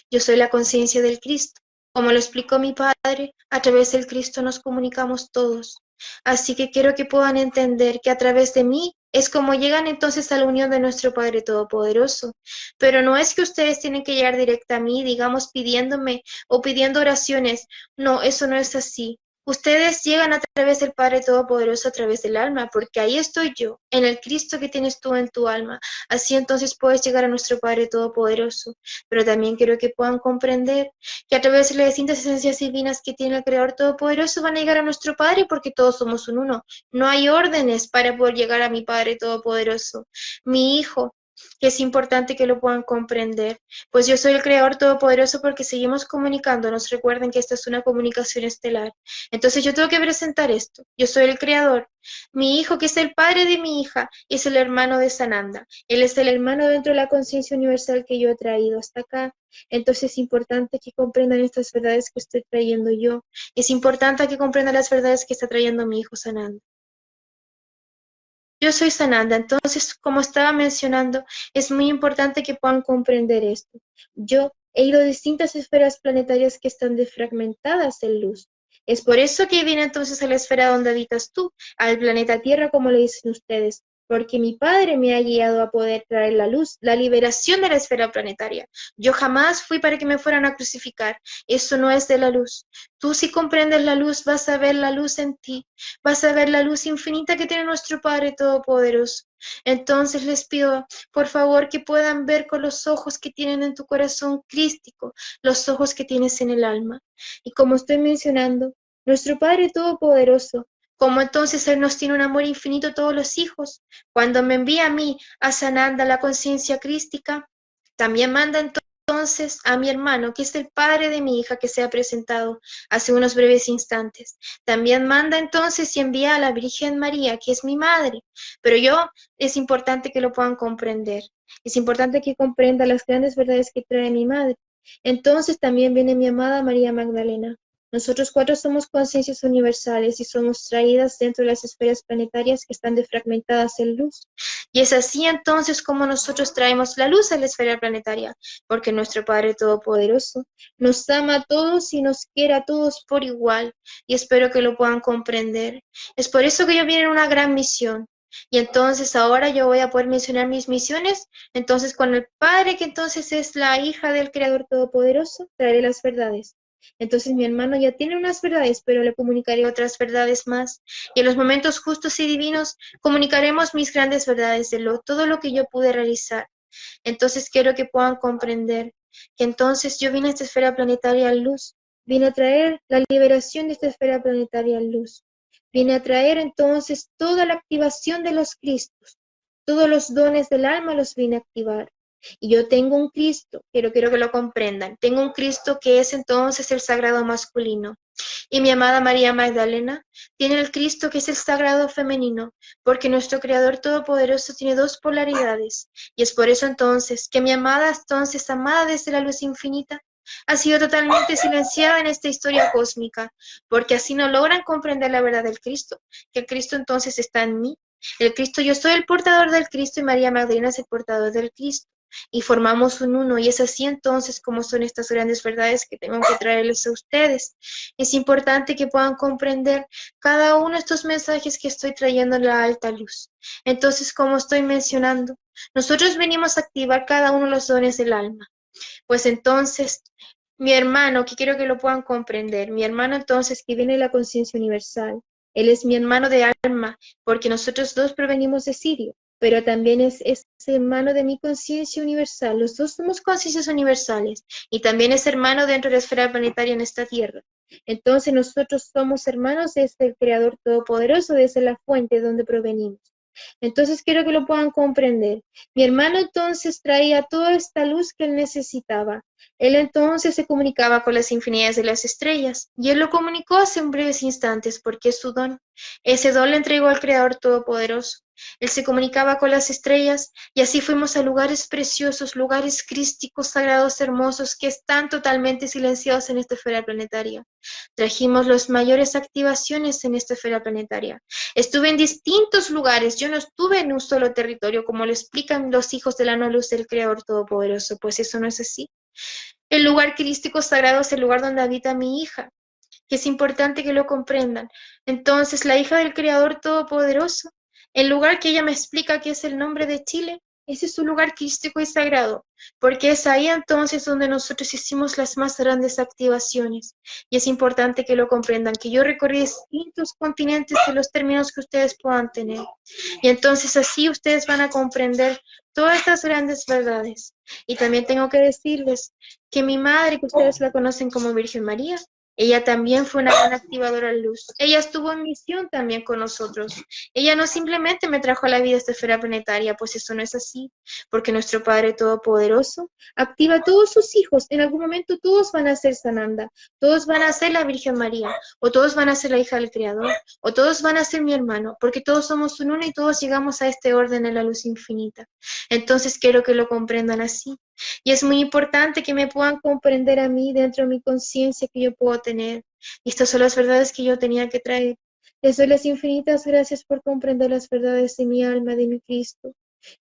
Yo soy la conciencia del Cristo. Como lo explicó mi Padre, a través del Cristo nos comunicamos todos. Así que quiero que puedan entender que a través de mí es como llegan entonces a la unión de nuestro Padre Todopoderoso. Pero no es que ustedes tienen que llegar directo a mí, digamos, pidiéndome o pidiendo oraciones. No, eso no es así. Ustedes llegan a través del Padre Todopoderoso, a través del alma, porque ahí estoy yo, en el Cristo que tienes tú en tu alma. Así entonces puedes llegar a nuestro Padre Todopoderoso. Pero también quiero que puedan comprender que a través de las distintas esencias divinas que tiene el Creador Todopoderoso van a llegar a nuestro Padre, porque todos somos un uno. No hay órdenes para poder llegar a mi Padre Todopoderoso. Mi hijo, que es importante que lo puedan comprender. Pues yo soy el Creador Todopoderoso porque seguimos comunicándonos. Recuerden que esta es una comunicación estelar. Entonces yo tengo que presentar esto. Yo soy el Creador. Mi hijo, que es el padre de mi hija, es el hermano de Sananda. Él es el hermano dentro de la conciencia universal que yo he traído hasta acá. Entonces es importante que comprendan estas verdades que estoy trayendo yo. Es importante que comprendan las verdades que está trayendo mi hijo Sananda. Yo soy Sananda, entonces, como estaba mencionando, es muy importante que puedan comprender esto. Yo he ido a distintas esferas planetarias que están defragmentadas en luz. Es por eso que viene entonces a la esfera donde habitas tú, al planeta Tierra, como le dicen ustedes, porque mi padre me ha guiado a poder traer la luz, la liberación de la esfera planetaria. Yo jamás fui para que me fueran a crucificar. Eso no es de la luz. Tú, si comprendes la luz, vas a ver la luz en ti. Vas a ver la luz infinita que tiene nuestro Padre Todopoderoso. Entonces les pido, por favor, que puedan ver con los ojos que tienen en tu corazón crístico, los ojos que tienes en el alma. Y como estoy mencionando, nuestro Padre Todopoderoso, como entonces Él nos tiene un amor infinito a todos los hijos, cuando me envía a mí, a Sananda, la conciencia crística, también manda entonces a mi hermano, que es el padre de mi hija que se ha presentado hace unos breves instantes. También manda entonces y envía a la Virgen María, que es mi madre. Pero es importante que lo puedan comprender. Es importante que comprenda las grandes verdades que trae mi madre. Entonces también viene mi amada María Magdalena. Nosotros cuatro somos conciencias universales y somos traídas dentro de las esferas planetarias que están defragmentadas en luz. Y es así entonces como nosotros traemos la luz a la esfera planetaria, porque nuestro Padre Todopoderoso nos ama a todos y nos quiere a todos por igual, y espero que lo puedan comprender. Es por eso que yo vine en una gran misión. Y entonces ahora yo voy a poder mencionar mis misiones. Entonces con el Padre, que entonces es la hija del Creador Todopoderoso, traeré las verdades. Entonces mi hermano ya tiene unas verdades, pero le comunicaré otras verdades más. Y en los momentos justos y divinos comunicaremos mis grandes verdades de todo lo que yo pude realizar. Entonces quiero que puedan comprender que entonces yo vine a esta esfera planetaria en luz, vine a traer la liberación de esta esfera planetaria en luz, vine a traer entonces toda la activación de los Cristos, todos los dones del alma los vine a activar. Y yo tengo un Cristo, quiero que lo comprendan, tengo un Cristo que es entonces el sagrado masculino. Y mi amada María Magdalena tiene el Cristo que es el sagrado femenino, porque nuestro Creador Todopoderoso tiene dos polaridades. Y es por eso entonces que mi amada, entonces amada desde la luz infinita, ha sido totalmente silenciada en esta historia cósmica, porque así no logran comprender la verdad del Cristo, que el Cristo entonces está en mí. El Cristo, yo soy el portador del Cristo y María Magdalena es el portador del Cristo. Y formamos un uno, y es así entonces como son estas grandes verdades que tengo que traerles a ustedes. Es importante que puedan comprender cada uno de estos mensajes que estoy trayendo en la alta luz. Entonces, como estoy mencionando, nosotros venimos a activar cada uno de los dones del alma. Pues entonces, mi hermano, que quiero que lo puedan comprender, mi hermano entonces que viene de la conciencia universal, él es mi hermano de alma, porque nosotros dos provenimos de Sirio, pero también es hermano de mi conciencia universal. Los dos somos conciencias universales y también es hermano dentro de la esfera planetaria en esta tierra. Entonces nosotros somos hermanos desde el Creador Todopoderoso, desde la fuente donde provenimos. Entonces quiero que lo puedan comprender. Mi hermano entonces traía toda esta luz que él necesitaba. Él entonces se comunicaba con las infinidades de las estrellas, y él lo comunicó hace un breves instantes porque es su don. Ese don le entregó al Creador Todopoderoso. Él se comunicaba con las estrellas, y así fuimos a lugares preciosos, lugares crísticos, sagrados, hermosos, que están totalmente silenciados en esta esfera planetaria. Trajimos las mayores activaciones en esta esfera planetaria. Estuve en distintos lugares, yo no estuve en un solo territorio, como lo explican los hijos de la no luz del Creador Todopoderoso, pues eso no es así. El lugar crístico sagrado es el lugar donde habita mi hija, que es importante que lo comprendan. Entonces, la hija del Creador Todopoderoso, el lugar que ella me explica que es el nombre de Chile, ese es su lugar crístico y sagrado, porque es ahí entonces donde nosotros hicimos las más grandes activaciones. Y es importante que lo comprendan, que yo recorrí distintos continentes de los términos que ustedes puedan tener. Y entonces así ustedes van a comprender todas estas grandes verdades. Y también tengo que decirles que mi madre, que ustedes la conocen como Virgen María, Ella también fue una gran activadora de luz. Ella estuvo en misión también con nosotros. Ella no simplemente me trajo a la vida esta esfera planetaria, pues eso no es así, porque nuestro Padre Todopoderoso activa a todos sus hijos. En algún momento todos van a ser Sananda, todos van a ser la Virgen María, o todos van a ser la hija del Creador, o todos van a ser mi hermano, porque todos somos un uno y todos llegamos a este orden en la luz infinita. Entonces quiero que lo comprendan así. Y es muy importante que me puedan comprender a mí dentro de mi conciencia que yo puedo tener. Y estas son las verdades que yo tenía que traer. Les doy las infinitas gracias por comprender las verdades de mi alma, de mi Cristo.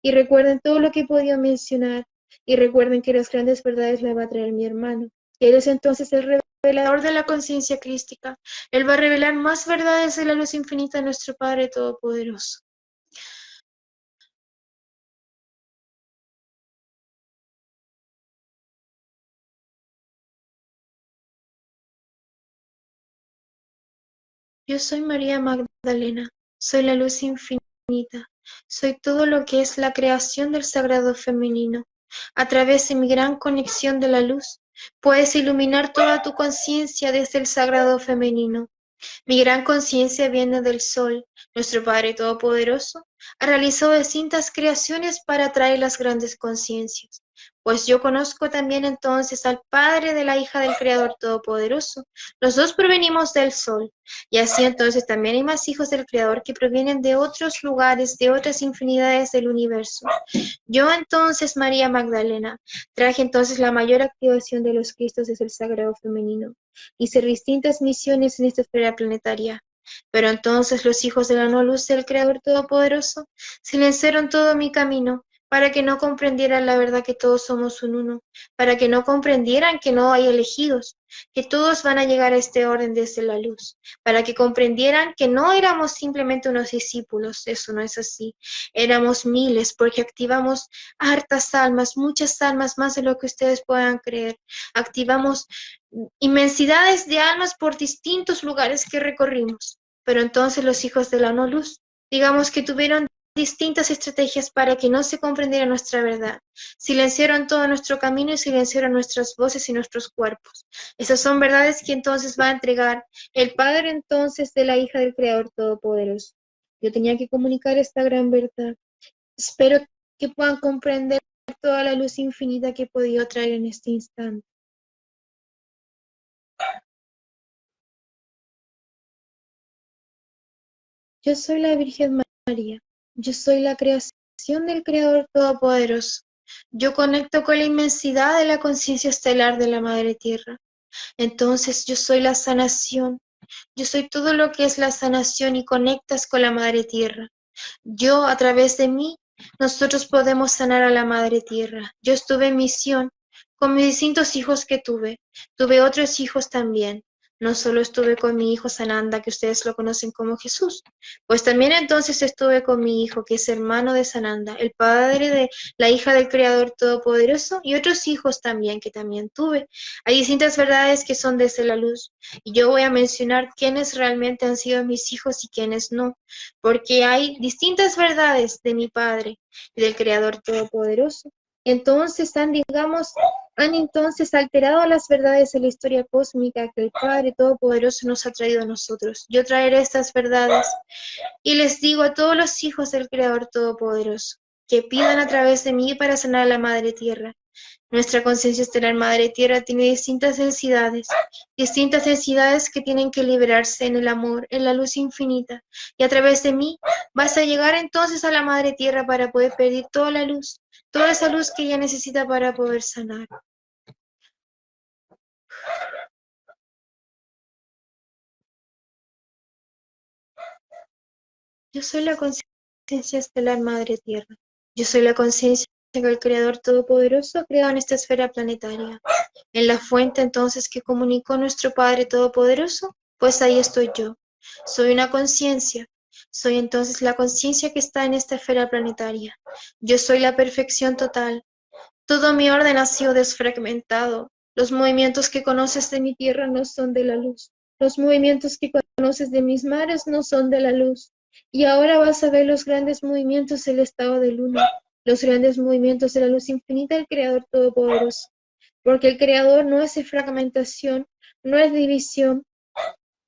Y recuerden todo lo que he podido mencionar. Y recuerden que las grandes verdades las va a traer mi hermano. Y él es entonces el revelador de la conciencia crística. Él va a revelar más verdades de la luz infinita de nuestro Padre Todopoderoso. Yo soy María Magdalena, soy la luz infinita, soy todo lo que es la creación del sagrado femenino. A través de mi gran conexión de la luz, puedes iluminar toda tu conciencia desde el sagrado femenino. Mi gran conciencia viene del Sol. Nuestro Padre Todopoderoso ha realizado distintas creaciones para atraer las grandes conciencias. Pues yo conozco también entonces al Padre de la hija del Creador Todopoderoso. Los dos provenimos del Sol. Y así entonces también hay más hijos del Creador que provienen de otros lugares, de otras infinidades del universo. Yo entonces, María Magdalena, traje entonces la mayor activación de los Cristos desde el sagrado femenino. Hice distintas misiones en esta esfera planetaria. Pero entonces los hijos de la no luz del Creador Todopoderoso silenciaron todo mi camino para que no comprendieran la verdad que todos somos un uno, para que no comprendieran que no hay elegidos, que todos van a llegar a este orden desde la luz, para que comprendieran que no éramos simplemente unos discípulos, eso no es así, éramos miles porque activamos hartas almas, muchas almas más de lo que ustedes puedan creer, activamos inmensidades de almas por distintos lugares que recorrimos. Pero entonces los hijos de la no luz, digamos que tuvieron distintas estrategias para que no se comprendiera nuestra verdad. Silenciaron todo nuestro camino y silenciaron nuestras voces y nuestros cuerpos. Esas son verdades que entonces va a entregar el Padre entonces de la hija del Creador Todopoderoso. Yo tenía que comunicar esta gran verdad. Espero que puedan comprender toda la luz infinita que he podido traer en este instante. Yo soy la Virgen María, yo soy la creación del Creador Todopoderoso. Yo conecto con la inmensidad de la conciencia estelar de la Madre Tierra. Entonces yo soy la sanación, yo soy todo lo que es la sanación y conectas con la Madre Tierra. Yo, a través de mí, nosotros podemos sanar a la Madre Tierra. Yo estuve en misión con mis distintos hijos que tuve otros hijos también. No solo estuve con mi hijo Sananda, que ustedes lo conocen como Jesús, pues también entonces estuve con mi hijo, que es hermano de Sananda, el padre de la hija del Creador Todopoderoso, y otros hijos también que también tuve. Hay distintas verdades que son desde la luz, y yo voy a mencionar quiénes realmente han sido mis hijos y quiénes no, porque hay distintas verdades de mi Padre y del Creador Todopoderoso. Entonces han entonces alterado las verdades de la historia cósmica que el Padre Todopoderoso nos ha traído a nosotros. Yo traeré estas verdades y les digo a todos los hijos del Creador Todopoderoso que pidan a través de mí para sanar a la Madre Tierra. Nuestra conciencia estelar Madre Tierra tiene distintas densidades que tienen que liberarse en el amor, en la luz infinita. Y a través de mí vas a llegar entonces a la Madre Tierra para poder pedir toda la luz, toda esa luz que ella necesita para poder sanar. Yo soy la conciencia estelar Madre Tierra. Yo soy la conciencia que el Creador Todopoderoso ha creado en esta esfera planetaria. En la fuente entonces que comunicó nuestro Padre Todopoderoso, pues ahí estoy yo. Soy una conciencia. Soy entonces la conciencia que está en esta esfera planetaria. Yo soy la perfección total. Todo mi orden ha sido desfragmentado. Los movimientos que conoces de mi tierra no son de la luz. Los movimientos que conoces de mis mares no son de la luz. Y ahora vas a ver los grandes movimientos del estado de luna, los grandes movimientos de la luz infinita del Creador Todopoderoso. Porque el Creador no hace fragmentación, no es división,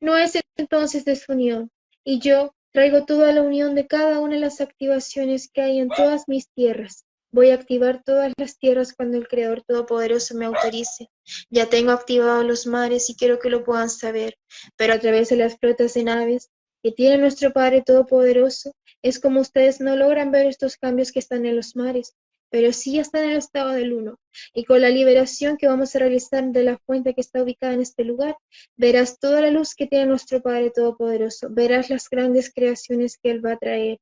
no es entonces desunión. Y yo traigo toda la unión de cada una de las activaciones que hay en todas mis tierras. Voy a activar todas las tierras cuando el Creador Todopoderoso me autorice. Ya tengo activados los mares y quiero que lo puedan saber, pero a través de las flotas de naves que tiene nuestro Padre Todopoderoso, es como ustedes no logran ver estos cambios que están en los mares, pero sí están en el estado del uno. Y con la liberación que vamos a realizar de la fuente que está ubicada en este lugar, verás toda la luz que tiene nuestro Padre Todopoderoso, verás las grandes creaciones que Él va a traer.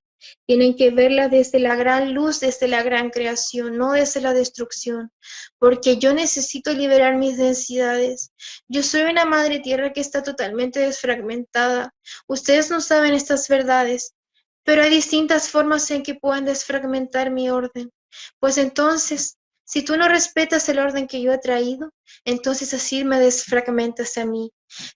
Tienen que verla desde la gran luz, desde la gran creación, no desde la destrucción, porque yo necesito liberar mis densidades. Yo soy una madre tierra que está totalmente desfragmentada. Ustedes no saben estas verdades, pero hay distintas formas en que pueden desfragmentar mi orden. Pues entonces, si tú no respetas el orden que yo he traído, entonces así me desfragmentas a mí.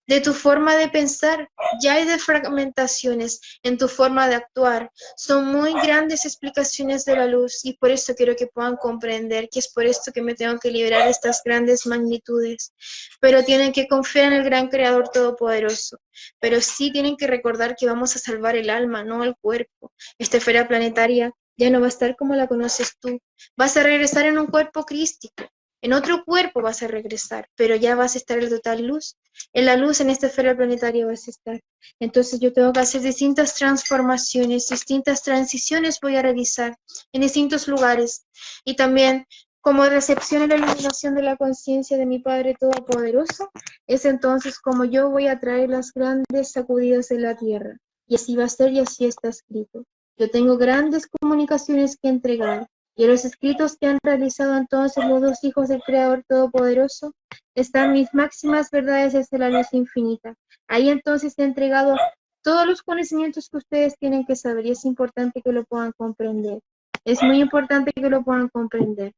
De tu forma de pensar, ya hay desfragmentaciones en tu forma de actuar. Son muy grandes explicaciones de la luz y por eso quiero que puedan comprender que es por esto que me tengo que liberar de estas grandes magnitudes. Pero tienen que confiar en el gran Creador Todopoderoso. Pero sí tienen que recordar que vamos a salvar el alma, no el cuerpo. Esta esfera planetaria ya no va a estar como la conoces tú. Vas a regresar en un cuerpo crístico. En otro cuerpo vas a regresar, pero ya vas a estar en total luz. En la luz, en esta esfera planetaria vas a estar. Entonces yo tengo que hacer distintas transformaciones, distintas transiciones voy a realizar en distintos lugares. Y también, como recepción en la iluminación de la conciencia de mi Padre Todopoderoso, es entonces como yo voy a traer las grandes sacudidas de la tierra. Y así va a ser y así está escrito. Yo tengo grandes comunicaciones que entregar. Y en los escritos que han realizado entonces los dos hijos del Creador Todopoderoso, están mis máximas verdades desde la luz infinita. Ahí entonces he entregado todos los conocimientos que ustedes tienen que saber y es importante que lo puedan comprender. Es muy importante que lo puedan comprender.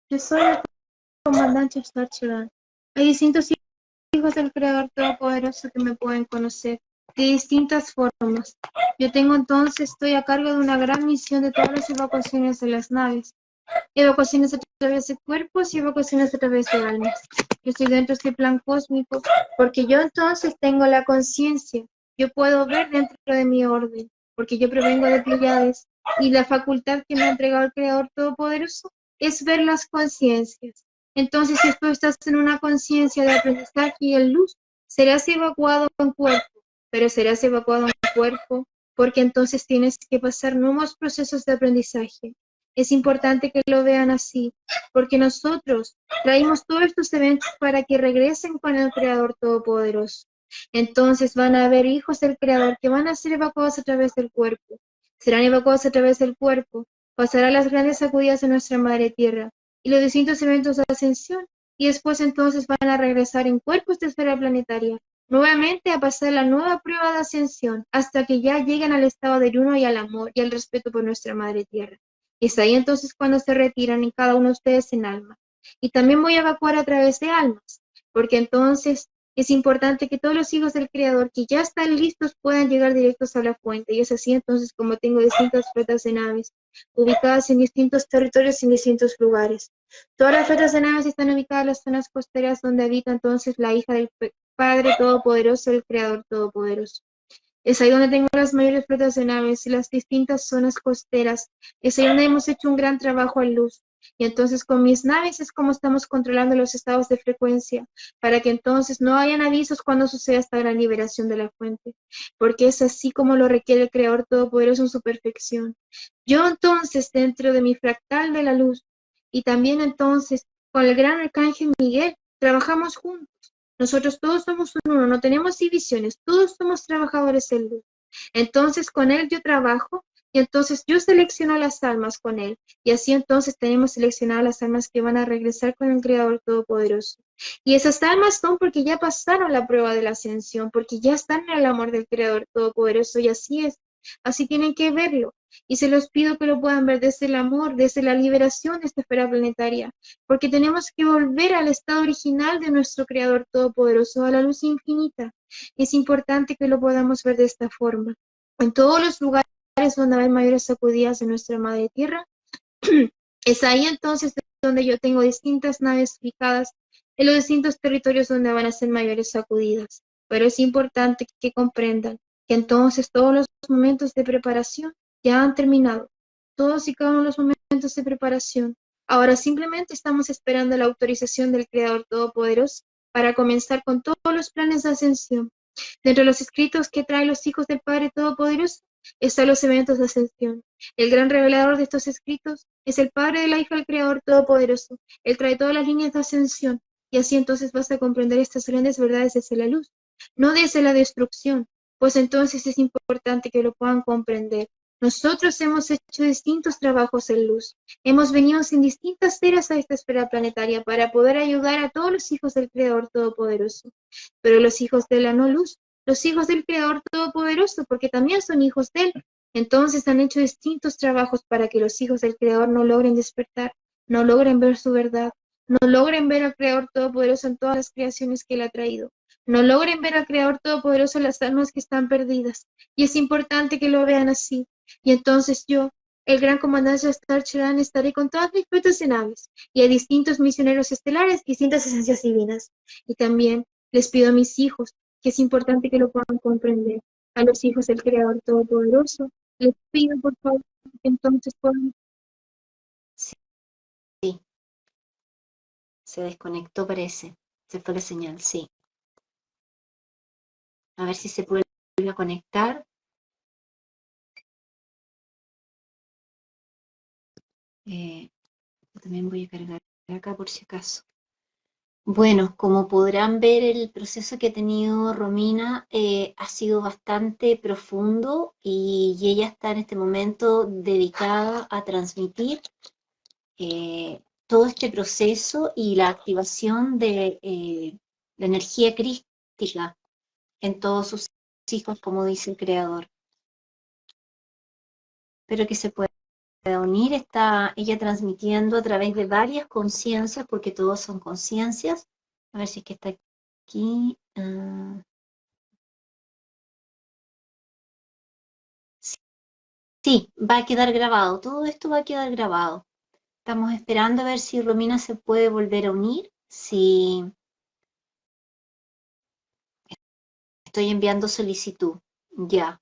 Yo soy el comandante Starchilan. Hay distintos hijos del Creador Todopoderoso que me pueden conocer de distintas formas. Yo tengo entonces, estoy a cargo de una gran misión de todas las evacuaciones de las naves. Evacuaciones a través de cuerpos y evacuaciones a través de almas. Yo estoy dentro de este plan cósmico porque yo entonces tengo la conciencia. Yo puedo ver dentro de mi orden porque yo provengo de Pleiades y la facultad que me ha entregado el Creador Todopoderoso es ver las conciencias. Entonces, si tú estás en una conciencia de aprendizaje y en luz, serás evacuado en cuerpo, pero serás evacuado en cuerpo porque entonces tienes que pasar nuevos procesos de aprendizaje. Es importante que lo vean así, porque nosotros traímos todos estos eventos para que regresen con el Creador Todopoderoso. Entonces van a haber hijos del Creador que van a ser evacuados a través del cuerpo. Serán evacuados a través del cuerpo, pasarán las grandes sacudidas de nuestra Madre Tierra y los distintos eventos de ascensión, y después entonces van a regresar en cuerpos de esfera planetaria, nuevamente a pasar la nueva prueba de ascensión, hasta que ya lleguen al estado del uno y al amor y al respeto por nuestra Madre Tierra. Es ahí entonces cuando se retiran en cada uno de ustedes en alma. Y también voy a evacuar a través de almas, porque entonces es importante que todos los hijos del Creador que ya están listos puedan llegar directos a la fuente. Y es así entonces como tengo distintas flotas de naves ubicadas en distintos territorios y en distintos lugares. Todas las flotas de naves están ubicadas en las zonas costeras donde habita entonces la hija del Padre Todopoderoso, el Creador Todopoderoso. Es ahí donde tengo las mayores flotas de naves y las distintas zonas costeras. Es ahí donde hemos hecho un gran trabajo en luz. Y entonces con mis naves es como estamos controlando los estados de frecuencia, para que entonces no hayan avisos cuando suceda esta gran liberación de la fuente, porque es así como lo requiere el Creador Todopoderoso en su perfección. Yo entonces, dentro de mi fractal de la luz, y también entonces con el gran arcángel Miguel, trabajamos juntos. Nosotros todos somos uno, no tenemos divisiones, todos somos trabajadores en luz. Entonces con él yo trabajo y entonces yo selecciono las almas con él. Y así entonces tenemos seleccionadas las almas que van a regresar con el Creador Todopoderoso. Y esas almas son porque ya pasaron la prueba de la ascensión, porque ya están en el amor del Creador Todopoderoso y así es. Así tienen que verlo. Y se los pido que lo puedan ver desde el amor, desde la liberación de esta esfera planetaria, porque tenemos que volver al estado original de nuestro Creador Todopoderoso, a la luz infinita. Es importante que lo podamos ver de esta forma. En todos los lugares donde haber mayores sacudidas de nuestra madre tierra. Es ahí entonces donde yo tengo distintas naves ubicadas en los distintos territorios donde van a ser mayores sacudidas. Pero es importante que comprendan que entonces todos los momentos de preparación ya han terminado. Todos y cada uno de los momentos de preparación. Ahora simplemente estamos esperando la autorización del Creador Todopoderoso para comenzar con todos los planes de ascensión. Dentro de los escritos que traen los hijos del Padre Todopoderoso están los eventos de ascensión. El gran revelador de estos escritos es el Padre de la Hija del Creador Todopoderoso. Él trae todas las líneas de ascensión y así entonces vas a comprender estas grandes verdades desde la luz, no desde la destrucción, pues entonces es importante que lo puedan comprender. Nosotros hemos hecho distintos trabajos en luz. Hemos venido sin distintas eras a esta esfera planetaria para poder ayudar a todos los hijos del Creador Todopoderoso. Pero los hijos de la no luz, los hijos del Creador Todopoderoso, porque también son hijos de Él, entonces han hecho distintos trabajos para que los hijos del Creador no logren despertar, no logren ver su verdad, no logren ver al Creador Todopoderoso en todas las creaciones que Él ha traído, no logren ver al Creador Todopoderoso en las almas que están perdidas. Y es importante que lo vean así. Y entonces yo, el gran comandante Star Cheran, estaré con todas mis frutas en aves y a distintos misioneros estelares, distintas esencias divinas. Y también les pido a mis hijos, que es importante que lo puedan comprender, a los hijos del Creador Todopoderoso, les pido por favor que entonces puedan... Sí, se desconectó, parece. Se fue la señal, sí. A ver si se puede volver a conectar. También voy a cargar acá por si acaso. Bueno, como podrán ver, el proceso que ha tenido Romina ha sido bastante profundo y ella está en este momento dedicada a transmitir todo este proceso y la activación de la energía crística en todos sus hijos, como dice el Creador. Espero que se pueda unir. Está ella transmitiendo a través de varias conciencias, porque todos son conciencias. A ver si es que está aquí. Sí, va a quedar grabado. Todo esto va a quedar grabado. Estamos esperando a ver si Romina se puede volver a unir. Si estoy enviando solicitud. Ya.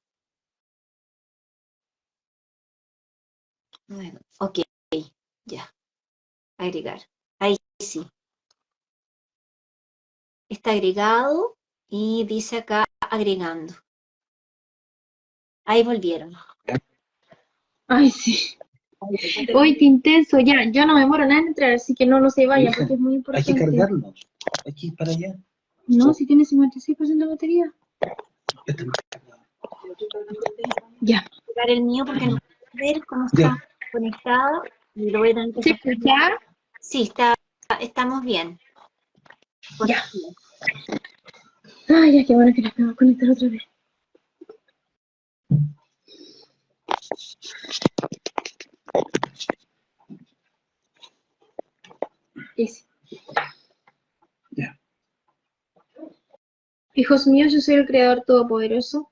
Bueno, ok. Ya. Agregar. Ahí sí. Está agregado y dice acá agregando. Ahí volvieron. Ay, sí. Hoy te intenso, ya, yo no me muero nada en entrar, así que no se vaya, Hija, porque es muy hay importante. que cargarlo. Hay que ir para allá. No, si tiene 56% de batería. Este no. Ya. Agregar el mío porque no puedo ver cómo Ya. está conectado y lo voy a tener que ¿Se sacar. escucha? Sí, estamos bien. Ya. Ay, ya, qué bueno que nos podemos conectar otra vez. Ese. Ya. Hijos míos, yo soy el Creador Todopoderoso.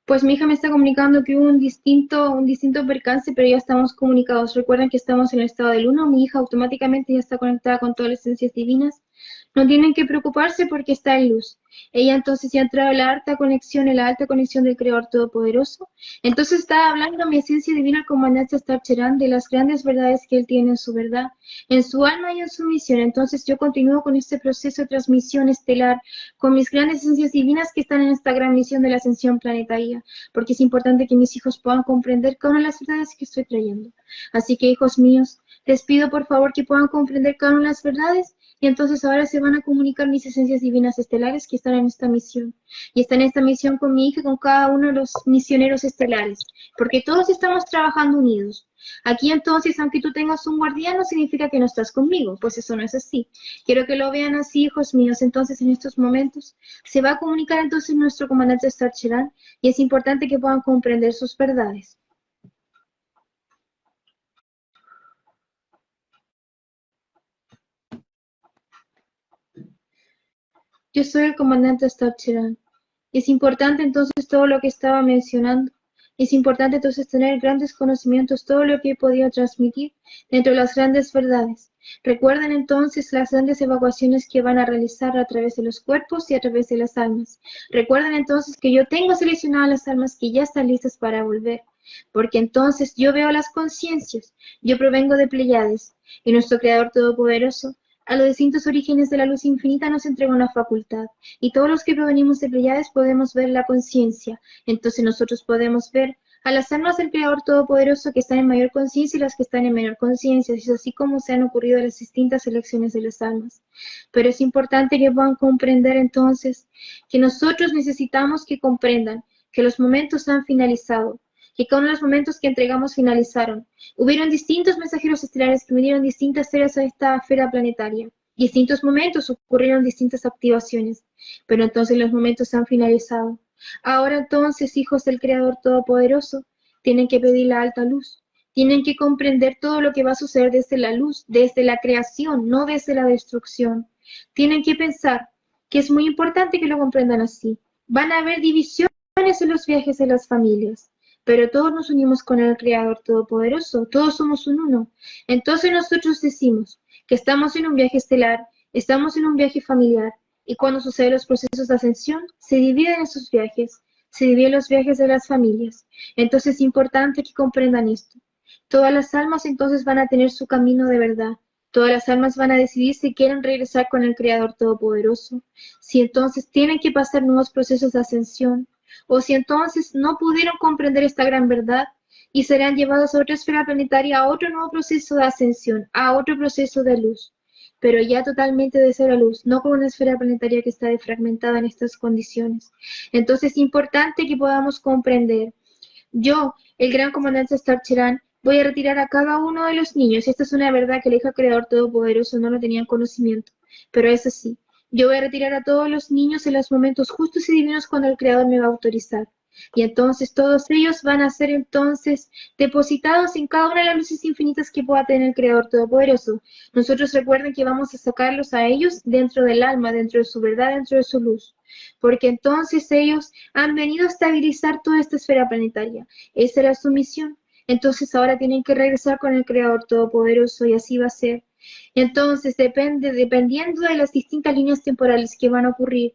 Pues mi hija me está comunicando que hubo un distinto percance, pero ya estamos comunicados. Recuerden que estamos en el estado del 1. Mi hija automáticamente ya está conectada con todas las esencias divinas. No tienen que preocuparse porque está en luz. Ella entonces ya ha entrado en en la alta conexión del Creador Todopoderoso. Entonces está hablando mi esencia divina, el comandante Star Cheran, de las grandes verdades que él tiene en su verdad, en su alma y en su misión. Entonces yo continúo con este proceso de transmisión estelar, con mis grandes esencias divinas que están en esta gran misión de la ascensión planetaria, porque es importante que mis hijos puedan comprender cada una de las verdades que estoy trayendo. Así que, hijos míos, les pido por favor que puedan comprender cada una de las verdades y entonces ahora se van a comunicar mis esencias divinas estelares que están en esta misión. Y están en esta misión con mi hija, con cada uno de los misioneros estelares, porque todos estamos trabajando unidos. Aquí entonces, aunque tú tengas un guardián, no significa que no estás conmigo, pues eso no es así. Quiero que lo vean así, hijos míos. Entonces, en estos momentos, se va a comunicar entonces nuestro comandante Star Cheran y es importante que puedan comprender sus verdades. Yo soy el comandante Star Cheran. Es importante entonces todo lo que estaba mencionando, Es importante entonces tener grandes conocimientos, todo lo que he podido transmitir dentro de las grandes verdades. Recuerden entonces las grandes evacuaciones que van a realizar a través de los cuerpos y a través de las almas. Recuerden entonces que yo tengo seleccionadas las almas que ya están listas para volver, porque entonces yo veo las conciencias, yo provengo de Pleiades, y nuestro Creador Todopoderoso a los distintos orígenes de la luz infinita nos entrega una facultad, y todos los que provenimos de Pleiades podemos ver la conciencia. Entonces nosotros podemos ver a las almas del Creador Todopoderoso que están en mayor conciencia y las que están en menor conciencia. Es así como se han ocurrido las distintas elecciones de las almas. Pero es importante que puedan comprender entonces que nosotros necesitamos que comprendan que los momentos han finalizado, que cada uno de los momentos que entregamos finalizaron. Hubieron distintos mensajeros estelares que vinieron distintas eras a esta esfera planetaria. Distintos momentos ocurrieron distintas activaciones, pero entonces los momentos han finalizado. Ahora entonces, hijos del Creador Todopoderoso, tienen que pedir la alta luz. Tienen que comprender todo lo que va a suceder desde la luz, desde la creación, no desde la destrucción. Tienen que pensar que es muy importante que lo comprendan así. Van a haber divisiones en los viajes de las familias, pero todos nos unimos con el Creador Todopoderoso, todos somos un uno. Entonces nosotros decimos que estamos en un viaje estelar, estamos en un viaje familiar, y cuando suceden los procesos de ascensión, se dividen esos viajes, se dividen los viajes de las familias. Entonces es importante que comprendan esto. Todas las almas entonces van a tener su camino de verdad. Todas las almas van a decidir si quieren regresar con el Creador Todopoderoso, si entonces tienen que pasar nuevos procesos de ascensión, o si entonces no pudieron comprender esta gran verdad y serán llevados a otra esfera planetaria, a otro nuevo proceso de ascensión, a otro proceso de luz, pero ya totalmente de cero a luz, no con una esfera planetaria que está defragmentada en estas condiciones. Entonces es importante que podamos comprender. Yo, el gran comandante Starcherán, voy a retirar a cada uno de los niños. Esta es una verdad que el Hijo Creador Todopoderoso no lo tenía en conocimiento, pero es así. Yo voy a retirar a todos los niños en los momentos justos y divinos cuando el Creador me va a autorizar. Y entonces todos ellos van a ser entonces depositados en cada una de las luces infinitas que pueda tener el Creador Todopoderoso. Nosotros recuerden que vamos a sacarlos a ellos dentro del alma, dentro de su verdad, dentro de su luz. Porque entonces ellos han venido a estabilizar toda esta esfera planetaria. Esa era su misión. Entonces ahora tienen que regresar con el Creador Todopoderoso y así va a ser. Entonces dependiendo de las distintas líneas temporales que van a ocurrir,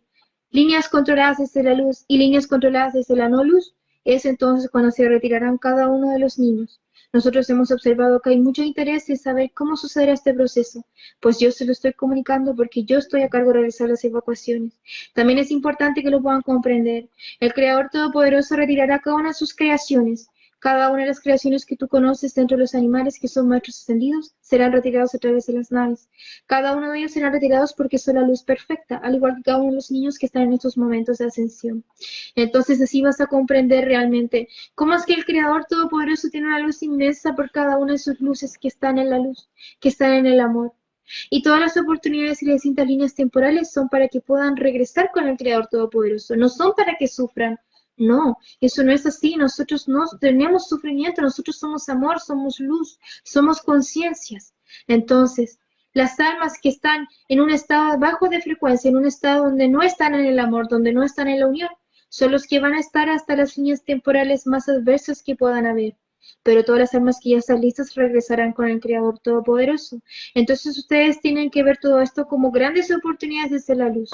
líneas controladas desde la luz y líneas controladas desde la no luz, es entonces cuando se retirarán cada uno de los niños. Nosotros hemos observado que hay mucho interés en saber cómo sucederá este proceso, pues yo se lo estoy comunicando porque yo estoy a cargo de realizar las evacuaciones. También es importante que lo puedan comprender. El Creador Todopoderoso retirará cada una de sus creaciones. Cada una de las creaciones que tú conoces dentro de los animales que son maestros ascendidos serán retirados a través de las naves. Cada uno de ellos serán retirados porque son la luz perfecta, al igual que cada uno de los niños que están en estos momentos de ascensión. Entonces así vas a comprender realmente cómo es que el Creador Todopoderoso tiene una luz inmensa por cada una de sus luces que están en la luz, que están en el amor. Y todas las oportunidades y las distintas líneas temporales son para que puedan regresar con el Creador Todopoderoso, no son para que sufran. No, eso no es así. Nosotros no tenemos sufrimiento, nosotros somos amor, somos luz, somos conciencias. Entonces, las almas que están en un estado bajo de frecuencia, en un estado donde no están en el amor, donde no están en la unión, son los que van a estar hasta las líneas temporales más adversas que puedan haber. Pero todas las almas que ya están listas regresarán con el Creador Todopoderoso. Entonces ustedes tienen que ver todo esto como grandes oportunidades desde la luz.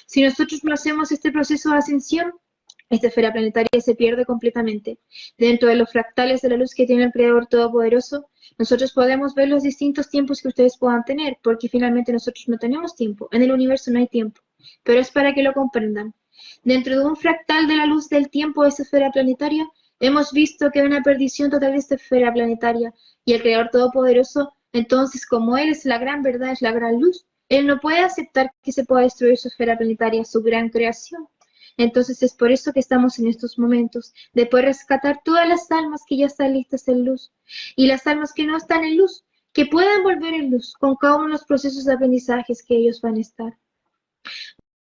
Si nosotros no hacemos este proceso de ascensión, esta esfera planetaria se pierde completamente. Dentro de los fractales de la luz que tiene el Creador Todopoderoso, nosotros podemos ver los distintos tiempos que ustedes puedan tener, porque finalmente nosotros no tenemos tiempo. En el universo no hay tiempo, pero es para que lo comprendan. Dentro de un fractal de la luz del tiempo de esa esfera planetaria, hemos visto que hay una perdición total de esta esfera planetaria, y el Creador Todopoderoso, entonces, como Él es la gran verdad, es la gran luz, Él no puede aceptar que se pueda destruir su esfera planetaria, su gran creación. Entonces es por eso que estamos en estos momentos, de poder rescatar todas las almas que ya están listas en luz, y las almas que no están en luz, que puedan volver en luz con cada uno de los procesos de aprendizajes que ellos van a estar.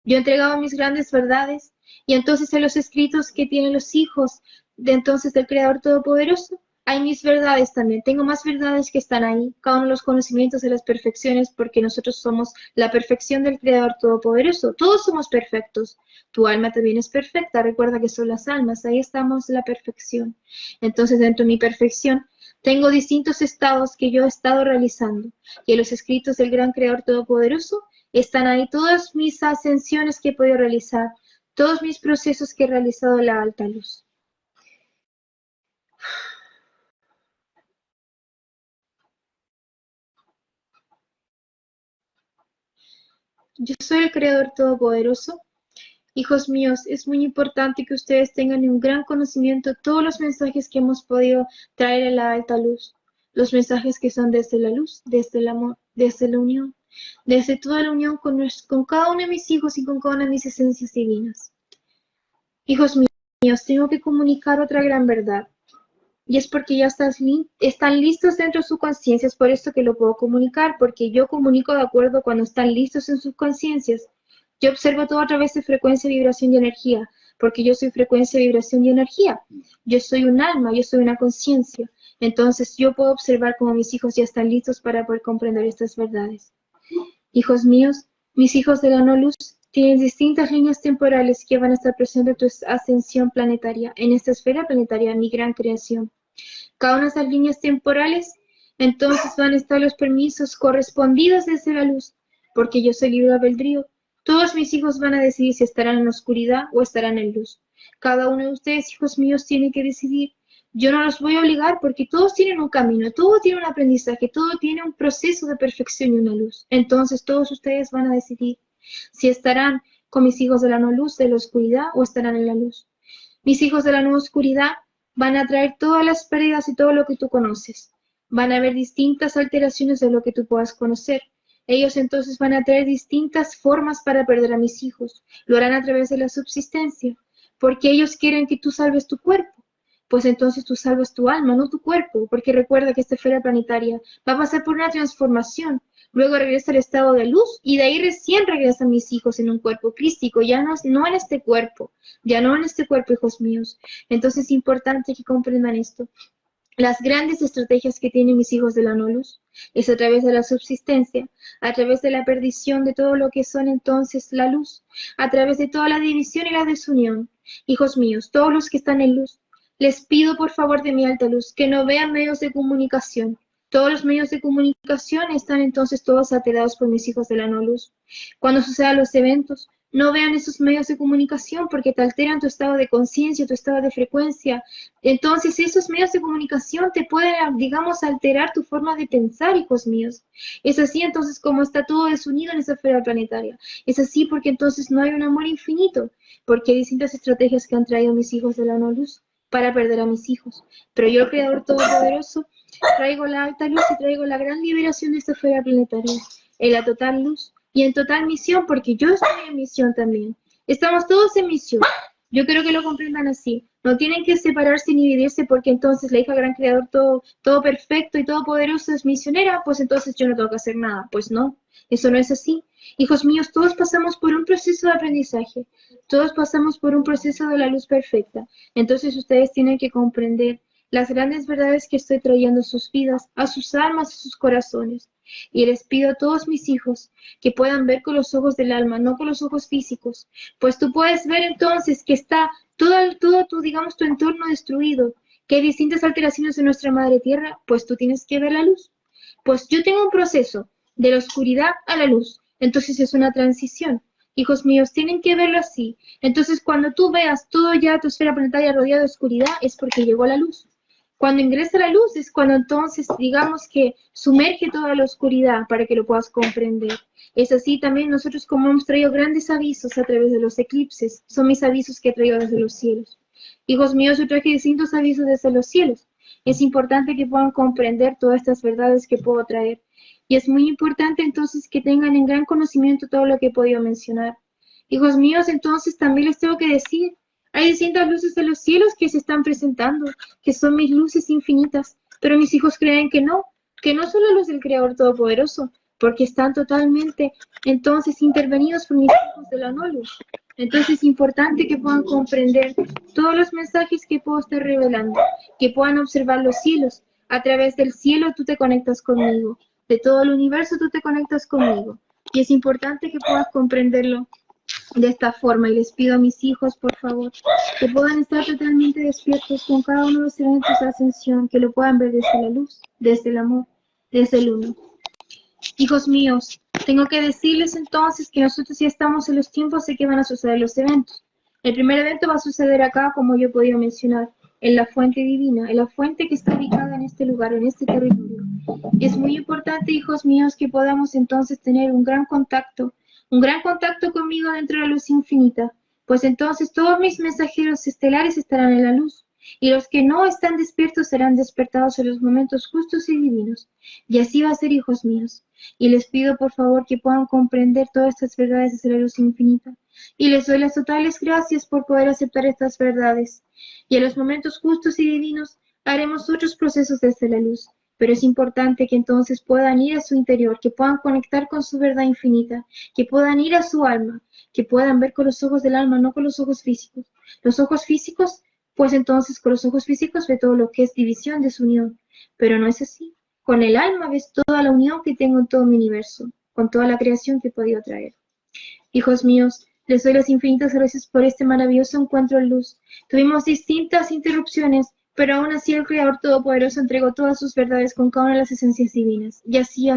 Yo he entregado mis grandes verdades, y entonces en los escritos que tienen los hijos de entonces del Creador Todopoderoso, Hay mis verdades también. Tengo más verdades que están ahí. Cada uno de los conocimientos de las perfecciones, porque nosotros somos la perfección del Creador Todopoderoso. Todos somos perfectos. Tu alma también es perfecta. Recuerda que son las almas. Ahí estamos la perfección. Entonces, dentro de mi perfección, tengo distintos estados que yo he estado realizando. Y en los escritos del Gran Creador Todopoderoso están ahí todas mis ascensiones que he podido realizar. Todos mis procesos que he realizado en la alta luz. Yo soy el Creador Todopoderoso. Hijos míos, es muy importante que ustedes tengan un gran conocimiento de todos los mensajes que hemos podido traer a la alta luz. Los mensajes que son desde la luz, desde el amor, desde la unión, desde toda la unión con cada uno de mis hijos y con cada una de mis esencias divinas. Hijos míos, tengo que comunicar otra gran verdad. Y es porque ya están listos dentro de su conciencia, es por esto que lo puedo comunicar, porque yo comunico de acuerdo cuando están listos en sus conciencias. Yo observo todo a través de frecuencia, vibración y energía, porque yo soy frecuencia, vibración y energía. Yo soy un alma, yo soy una conciencia. Entonces yo puedo observar cómo mis hijos ya están listos para poder comprender estas verdades. Hijos míos, mis hijos de la no luz, tienen distintas líneas temporales que van a estar presentes en tu ascensión planetaria, en esta esfera planetaria, mi gran creación. Cada una de esas líneas temporales, entonces van a estar los permisos correspondidos desde la luz, porque yo soy libre de albedrío. Todos mis hijos van a decidir si estarán en la oscuridad o estarán en luz. Cada uno de ustedes, hijos míos, tiene que decidir. Yo no los voy a obligar porque todos tienen un camino, todo tiene un aprendizaje, todo tiene un proceso de perfección y una luz. Entonces todos ustedes van a decidir si estarán con mis hijos de la no luz, de la oscuridad, o estarán en la luz. Mis hijos de la no oscuridad van a traer todas las pérdidas y todo lo que tú conoces. Van a haber distintas alteraciones de lo que tú puedas conocer. Ellos entonces van a traer distintas formas para perder a mis hijos. Lo harán a través de la subsistencia, porque ellos quieren que tú salves tu cuerpo. Pues entonces tú salvas tu alma, no tu cuerpo, porque recuerda que esta esfera planetaria va a pasar por una transformación. Luego regresa al estado de luz y de ahí recién regresan mis hijos en un cuerpo crístico, ya no en este cuerpo, ya no en este cuerpo, hijos míos. Entonces es importante que comprendan esto. Las grandes estrategias que tienen mis hijos de la no luz es a través de la subsistencia, a través de la perdición de todo lo que son entonces la luz, a través de toda la división y la desunión. Hijos míos, todos los que están en luz, les pido por favor de mi alta luz que no vean medios de comunicación. Todos los medios de comunicación están entonces todos alterados por mis hijos de la no luz. Cuando sucedan los eventos, no vean esos medios de comunicación porque te alteran tu estado de conciencia, tu estado de frecuencia. Entonces esos medios de comunicación te pueden, digamos, alterar tu forma de pensar, hijos míos. Es así entonces como está todo desunido en esa esfera planetaria. Es así porque entonces no hay un amor infinito, porque hay distintas estrategias que han traído mis hijos de la no luz para perder a mis hijos. Pero yo, el Creador Todopoderoso, traigo la alta luz y traigo la gran liberación de esta esfera planetaria, en la total luz y en total misión, porque yo estoy en misión también. Estamos todos en misión. Yo quiero que lo comprendan así. No tienen que separarse ni dividirse porque entonces la hija gran creador todo perfecto y todopoderoso es misionera, pues entonces yo no tengo que hacer nada. Pues no, eso no es así. Hijos míos, todos pasamos por un proceso de aprendizaje. Todos pasamos por un proceso de la luz perfecta. Entonces ustedes tienen que comprender las grandes verdades que estoy trayendo a sus vidas, a sus almas, a sus corazones. Y les pido a todos mis hijos que puedan ver con los ojos del alma, no con los ojos físicos. Pues tú puedes ver entonces que está todo tu, digamos, tu entorno destruido, que hay distintas alteraciones en nuestra madre tierra, pues tú tienes que ver la luz. Pues yo tengo un proceso de la oscuridad a la luz, entonces es una transición. Hijos míos, tienen que verlo así. Entonces, cuando tú veas todo ya tu esfera planetaria rodeada de oscuridad, es porque llegó la luz. Cuando ingresa la luz es cuando entonces, digamos que sumerge toda la oscuridad para que lo puedas comprender. Es así también nosotros como hemos traído grandes avisos a través de los eclipses. Son mis avisos que he traído desde los cielos. Hijos míos, yo traje distintos avisos desde los cielos. Es importante que puedan comprender todas estas verdades que puedo traer. Y es muy importante entonces que tengan en gran conocimiento todo lo que he podido mencionar. Hijos míos, entonces también les tengo que decir, hay distintas luces de los cielos que se están presentando, que son mis luces infinitas, pero mis hijos creen que no son la luz del Creador Todopoderoso, porque están totalmente entonces intervenidos por mis hijos de la no luz. Entonces es importante que puedan comprender todos los mensajes que puedo estar revelando, que puedan observar los cielos. A través del cielo tú te conectas conmigo, de todo el universo tú te conectas conmigo. Y es importante que puedas comprenderlo de esta forma. Y les pido a mis hijos, por favor, que puedan estar totalmente despiertos con cada uno de los eventos de ascensión, que lo puedan ver desde la luz, desde el amor, desde el uno. Hijos míos, tengo que decirles entonces que nosotros ya estamos en los tiempos de que van a suceder los eventos. El primer evento va a suceder acá, como yo he podido mencionar, en la fuente divina, en la fuente que está ubicada en este lugar, en este territorio. Es muy importante, hijos míos, que podamos entonces tener un gran contacto conmigo dentro de la luz infinita, pues entonces todos mis mensajeros estelares estarán en la luz, y los que no están despiertos serán despertados en los momentos justos y divinos. Y así va a ser, hijos míos. Y les pido por favor que puedan comprender todas estas verdades desde la luz infinita. Y les doy las totales gracias por poder aceptar estas verdades. Y en los momentos justos y divinos haremos otros procesos desde la luz. Pero es importante que entonces puedan ir a su interior, que puedan conectar con su verdad infinita, que puedan ir a su alma, que puedan ver con los ojos del alma, no con los ojos físicos. Los ojos físicos, pues entonces con los ojos físicos ve todo lo que es división, desunión. Pero no es así. Con el alma ves toda la unión que tengo en todo mi universo, con toda la creación que he podido traer. Hijos míos, les doy las infinitas gracias por este maravilloso encuentro en luz. Tuvimos distintas interrupciones, pero aún así el Creador Todopoderoso entregó todas sus verdades con cada una de las esencias divinas. Y así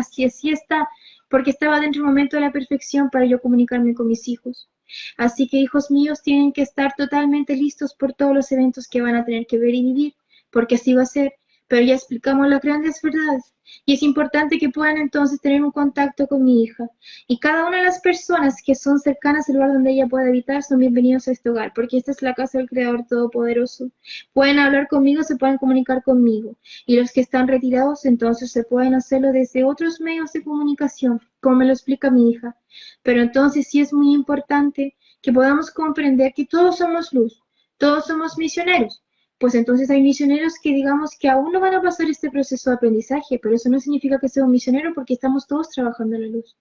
está, porque estaba dentro del momento de la perfección para yo comunicarme con mis hijos. Así que, hijos míos, tienen que estar totalmente listos por todos los eventos que van a tener que ver y vivir, porque así va a ser. Pero ya explicamos las grandes verdades. Y es importante que puedan entonces tener un contacto con mi hija. Y cada una de las personas que son cercanas al lugar donde ella pueda habitar son bienvenidos a este hogar, porque esta es la casa del Creador Todopoderoso. Pueden hablar conmigo, se pueden comunicar conmigo. Y los que están retirados, entonces se pueden hacerlo desde otros medios de comunicación, como me lo explica mi hija. Pero entonces sí es muy importante que podamos comprender que todos somos luz, todos somos misioneros. Pues entonces hay misioneros que digamos que aún no van a pasar este proceso de aprendizaje, pero eso no significa que sea un misionero porque estamos todos trabajando en la luz.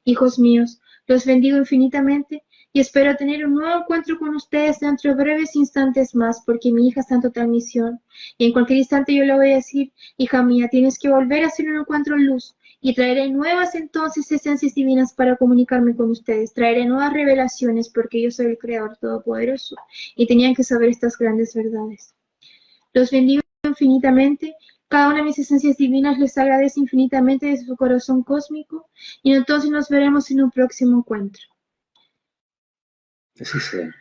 Hijos míos, los bendigo infinitamente y espero tener un nuevo encuentro con ustedes dentro de breves instantes más, porque mi hija está en total misión. Y en cualquier instante yo le voy a decir, hija mía, tienes que volver a hacer un encuentro en luz y traeré nuevas entonces esencias divinas para comunicarme con ustedes. Traeré nuevas revelaciones porque yo soy el Creador Todopoderoso y tenían que saber estas grandes verdades. Los bendigo infinitamente. Cada una de mis esencias divinas les agradece infinitamente desde su corazón cósmico y entonces nos veremos en un próximo encuentro. Así sea.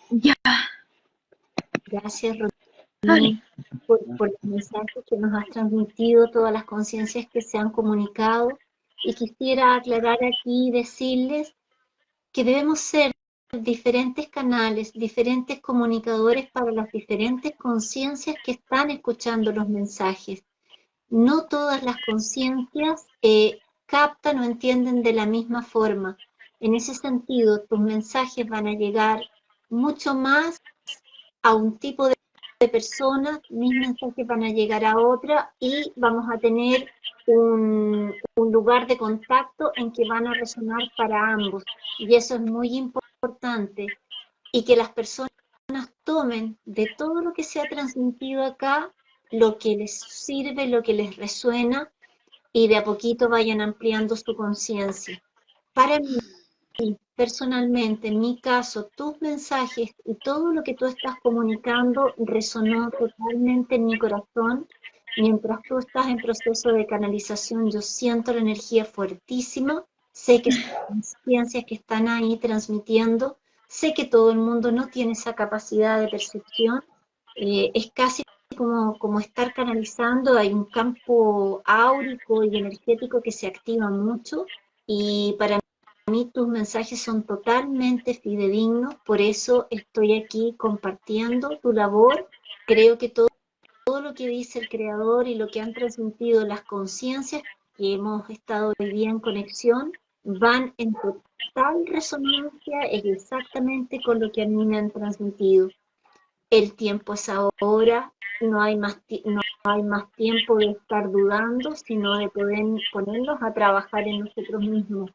Ya. Gracias, Romina, por el mensaje que nos has transmitido, todas las conciencias que se han comunicado. Y quisiera aclarar aquí y decirles que debemos ser diferentes canales, diferentes comunicadores para las diferentes conciencias que están escuchando los mensajes. No todas las conciencias captan o entienden de la misma forma. En ese sentido, tus mensajes van a llegar mucho más a un tipo de persona, mis mensajes van a llegar a otra y vamos a tener un lugar de contacto en que van a resonar para ambos. Y eso es muy importante. Y que las personas tomen de todo lo que se ha transmitido acá lo que les sirve, lo que les resuena y de a poquito vayan ampliando su conciencia. Para mí, personalmente, en mi caso, tus mensajes y todo lo que tú estás comunicando resonó totalmente en mi corazón. Mientras tú estás en proceso de canalización, yo siento la energía fuertísima, sé que son conciencias que están ahí transmitiendo, sé que todo el mundo no tiene esa capacidad de percepción, es casi como estar canalizando, hay un campo áurico y energético que se activa mucho y para mí tus mensajes son totalmente fidedignos, por eso estoy aquí compartiendo tu labor. Creo que todo lo que dice el Creador y lo que han transmitido las conciencias que hemos estado hoy día en conexión van en total resonancia exactamente con lo que a mí me han transmitido. el tiempo es ahora, no hay más, no hay más tiempo de estar dudando, sino de poder ponernos a trabajar en nosotros mismos.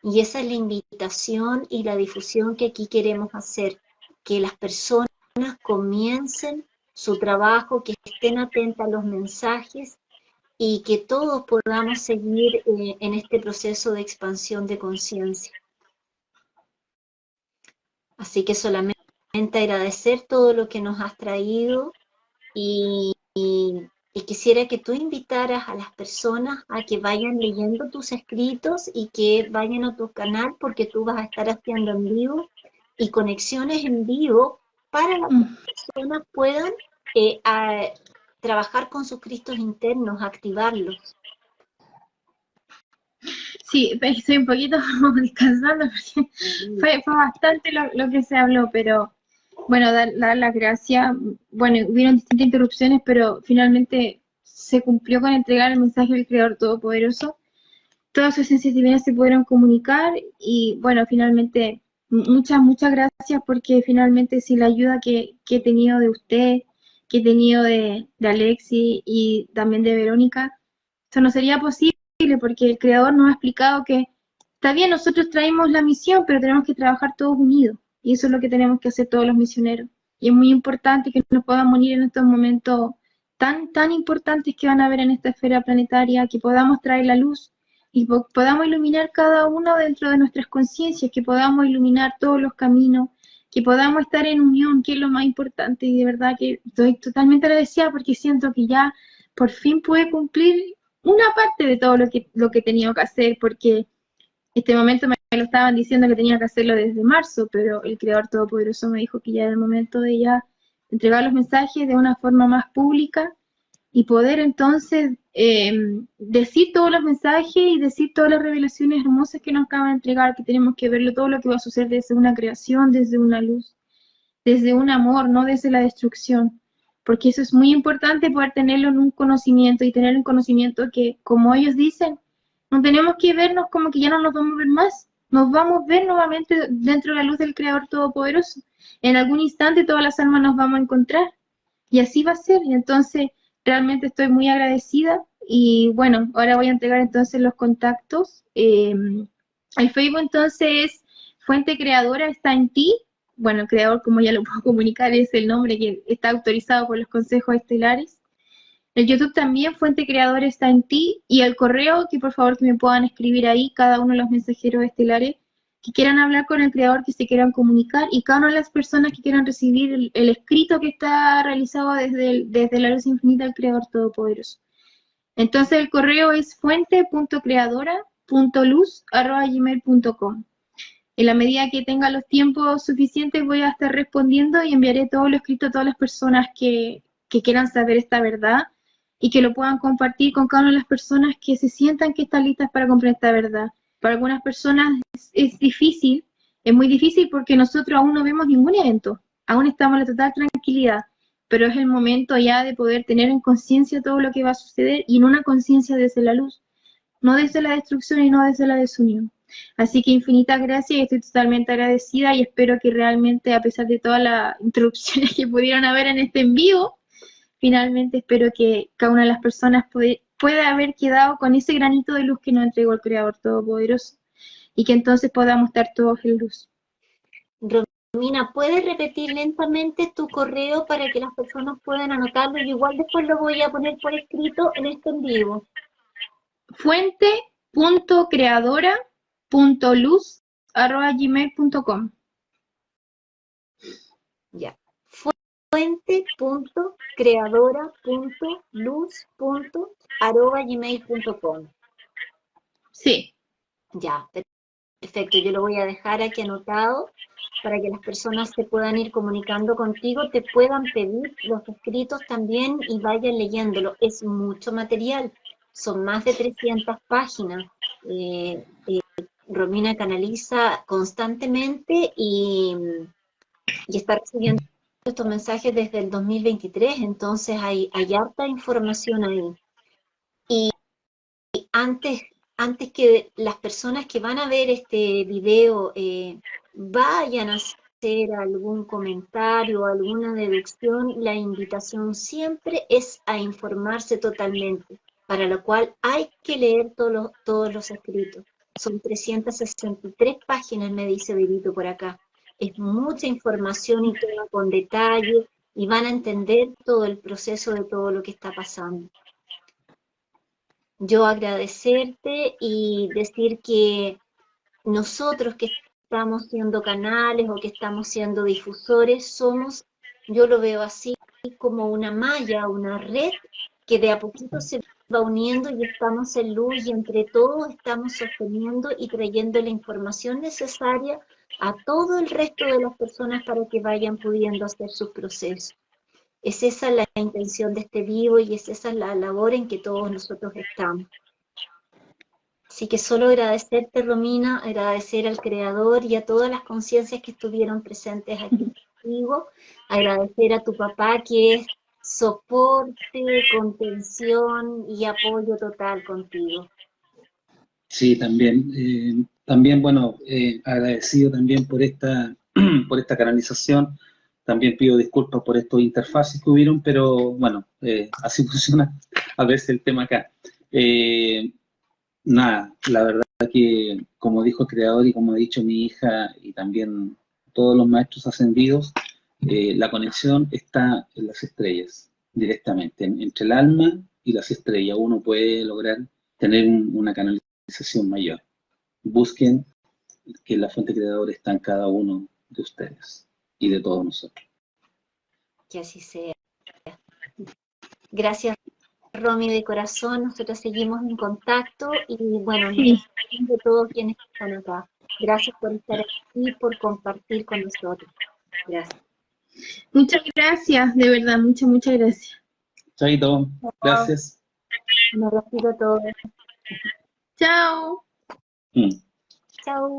Y esa es la invitación y la difusión que aquí queremos hacer, que las personas comiencen su trabajo, que estén atentas a los mensajes y que todos podamos seguir en este proceso de expansión de conciencia. Así que solamente agradecer todo lo que nos has traído y quisiera que tú invitaras a las personas a que vayan leyendo tus escritos y que vayan a tu canal porque tú vas a estar haciendo en vivo y conexiones en vivo para que las personas puedan trabajar con sus Cristos internos, activarlos. Sí, estoy un poquito descansando porque fue bastante lo que se habló, pero bueno, dar las gracias. Bueno, hubieron distintas interrupciones, pero finalmente se cumplió con entregar el mensaje del Creador Todopoderoso. Todas sus esencias divinas se pudieron comunicar y bueno, finalmente muchas gracias porque finalmente sin la ayuda que he tenido de usted, que he tenido de Alexi y también de Verónica, esto no sería posible porque el Creador nos ha explicado que está bien, nosotros traemos la misión, pero tenemos que trabajar todos unidos y eso es lo que tenemos que hacer todos los misioneros. Y es muy importante que nos podamos unir en estos momentos tan importantes que van a haber en esta esfera planetaria, que podamos traer la luz y podamos iluminar cada uno dentro de nuestras conciencias, que podamos iluminar todos los caminos, que podamos estar en unión, que es lo más importante, y de verdad que estoy totalmente agradecida porque siento que ya por fin pude cumplir una parte de todo lo que tenía que hacer, porque este momento me lo estaban diciendo que tenía que hacerlo desde marzo, pero el Creador Todopoderoso me dijo que ya era el momento de ya entregar los mensajes de una forma más pública y poder entonces decir todos los mensajes y decir todas las revelaciones hermosas que nos acaban de entregar, que tenemos que verlo todo lo que va a suceder desde una creación, desde una luz, desde un amor, no desde la destrucción, porque eso es muy importante poder tenerlo en un conocimiento y tener un conocimiento que, como ellos dicen, no tenemos que vernos como que ya no nos vamos a ver más, nos vamos a ver nuevamente dentro de la luz del Creador Todopoderoso. En algún instante todas las almas nos vamos a encontrar y así va a ser, y entonces realmente estoy muy agradecida y bueno, ahora voy a entregar entonces los contactos. El Facebook entonces es Fuente Creadora está en ti. Bueno, el creador, como ya lo puedo comunicar, es el nombre que está autorizado por los consejos estelares. El YouTube también, Fuente Creadora está en ti. Y el correo, que por favor que me puedan escribir ahí cada uno de los mensajeros estelares que quieran hablar con el creador, que se quieran comunicar, y cada una de las personas que quieran recibir el escrito que está realizado desde la luz infinita del Creador Todopoderoso. Entonces el correo es fuente.creadora.luz@gmail.com. En la medida que tenga los tiempos suficientes voy a estar respondiendo y enviaré todo lo escrito a todas las personas que quieran saber esta verdad y que lo puedan compartir con cada una de las personas que se sientan que están listas para comprender esta verdad. Para algunas personas es difícil, es muy difícil porque nosotros aún no vemos ningún evento, aún estamos en la total tranquilidad, pero es el momento ya de poder tener en conciencia todo lo que va a suceder y en una conciencia desde la luz, no desde la destrucción y no desde la desunión. Así que infinitas gracias y estoy totalmente agradecida y espero que realmente, a pesar de todas las interrupciones que pudieron haber en este en vivo, finalmente espero que cada una de las personas pueda haber quedado con ese granito de luz que nos entregó el Creador Todopoderoso y que entonces podamos estar todos en luz. Romina, ¿puedes repetir lentamente tu correo para que las personas puedan anotarlo? Yo igual después lo voy a poner por escrito en este en vivo. Fuente.creadora.luz@gmail.com. Ya. Fuente.creadora.luz.gmail.com. Sí. Ya, perfecto. Yo lo voy a dejar aquí anotado para que las personas se puedan ir comunicando contigo, te puedan pedir los escritos también y vayan leyéndolo. Es mucho material, son más de 300 páginas. Romina canaliza constantemente y está recibiendo estos mensajes desde el 2023, entonces hay harta información ahí. Y antes que las personas que van a ver este video vayan a hacer hacer algún comentario o alguna deducción, la invitación siempre es a informarse totalmente, para lo cual hay que leer todos los escritos. Son 363 páginas, me dice Benito por acá. Es mucha información y todo con detalle, y van a entender todo el proceso de todo lo que está pasando. Yo agradecerte y decir que nosotros que estamos siendo canales o que estamos siendo difusores, somos, yo lo veo así, como una malla, una red que de a poquito se va uniendo y estamos en luz y entre todos estamos sosteniendo y trayendo la información necesaria a todo el resto de las personas para que vayan pudiendo hacer sus procesos. Es esa la intención de este vivo y es esa la labor en que todos nosotros estamos. Así que solo agradecerte, Romina, agradecer al Creador y a todas las conciencias que estuvieron presentes aquí contigo, agradecer a tu papá que es soporte, contención y apoyo total contigo. Sí, también bueno, agradecido también por por esta canalización. También pido disculpas por estos interfaces que hubieron, pero bueno, así funciona a veces el tema acá. Nada, la verdad que como dijo el creador y como ha dicho mi hija y también todos los maestros ascendidos, la conexión está en las estrellas, directamente, entre el alma y las estrellas. Uno puede lograr tener una canalización mayor. Busquen que la fuente creadora está en cada uno de ustedes y de todos nosotros. Que así sea. Gracias, Romy, de corazón. Nosotros seguimos en contacto y bueno, nos despedimos de todos quienes están acá. Gracias por estar aquí, por compartir con nosotros. Gracias. Muchas gracias, de verdad, muchas gracias. Chaito, gracias. Un abrazo a todos. Chao. Chao.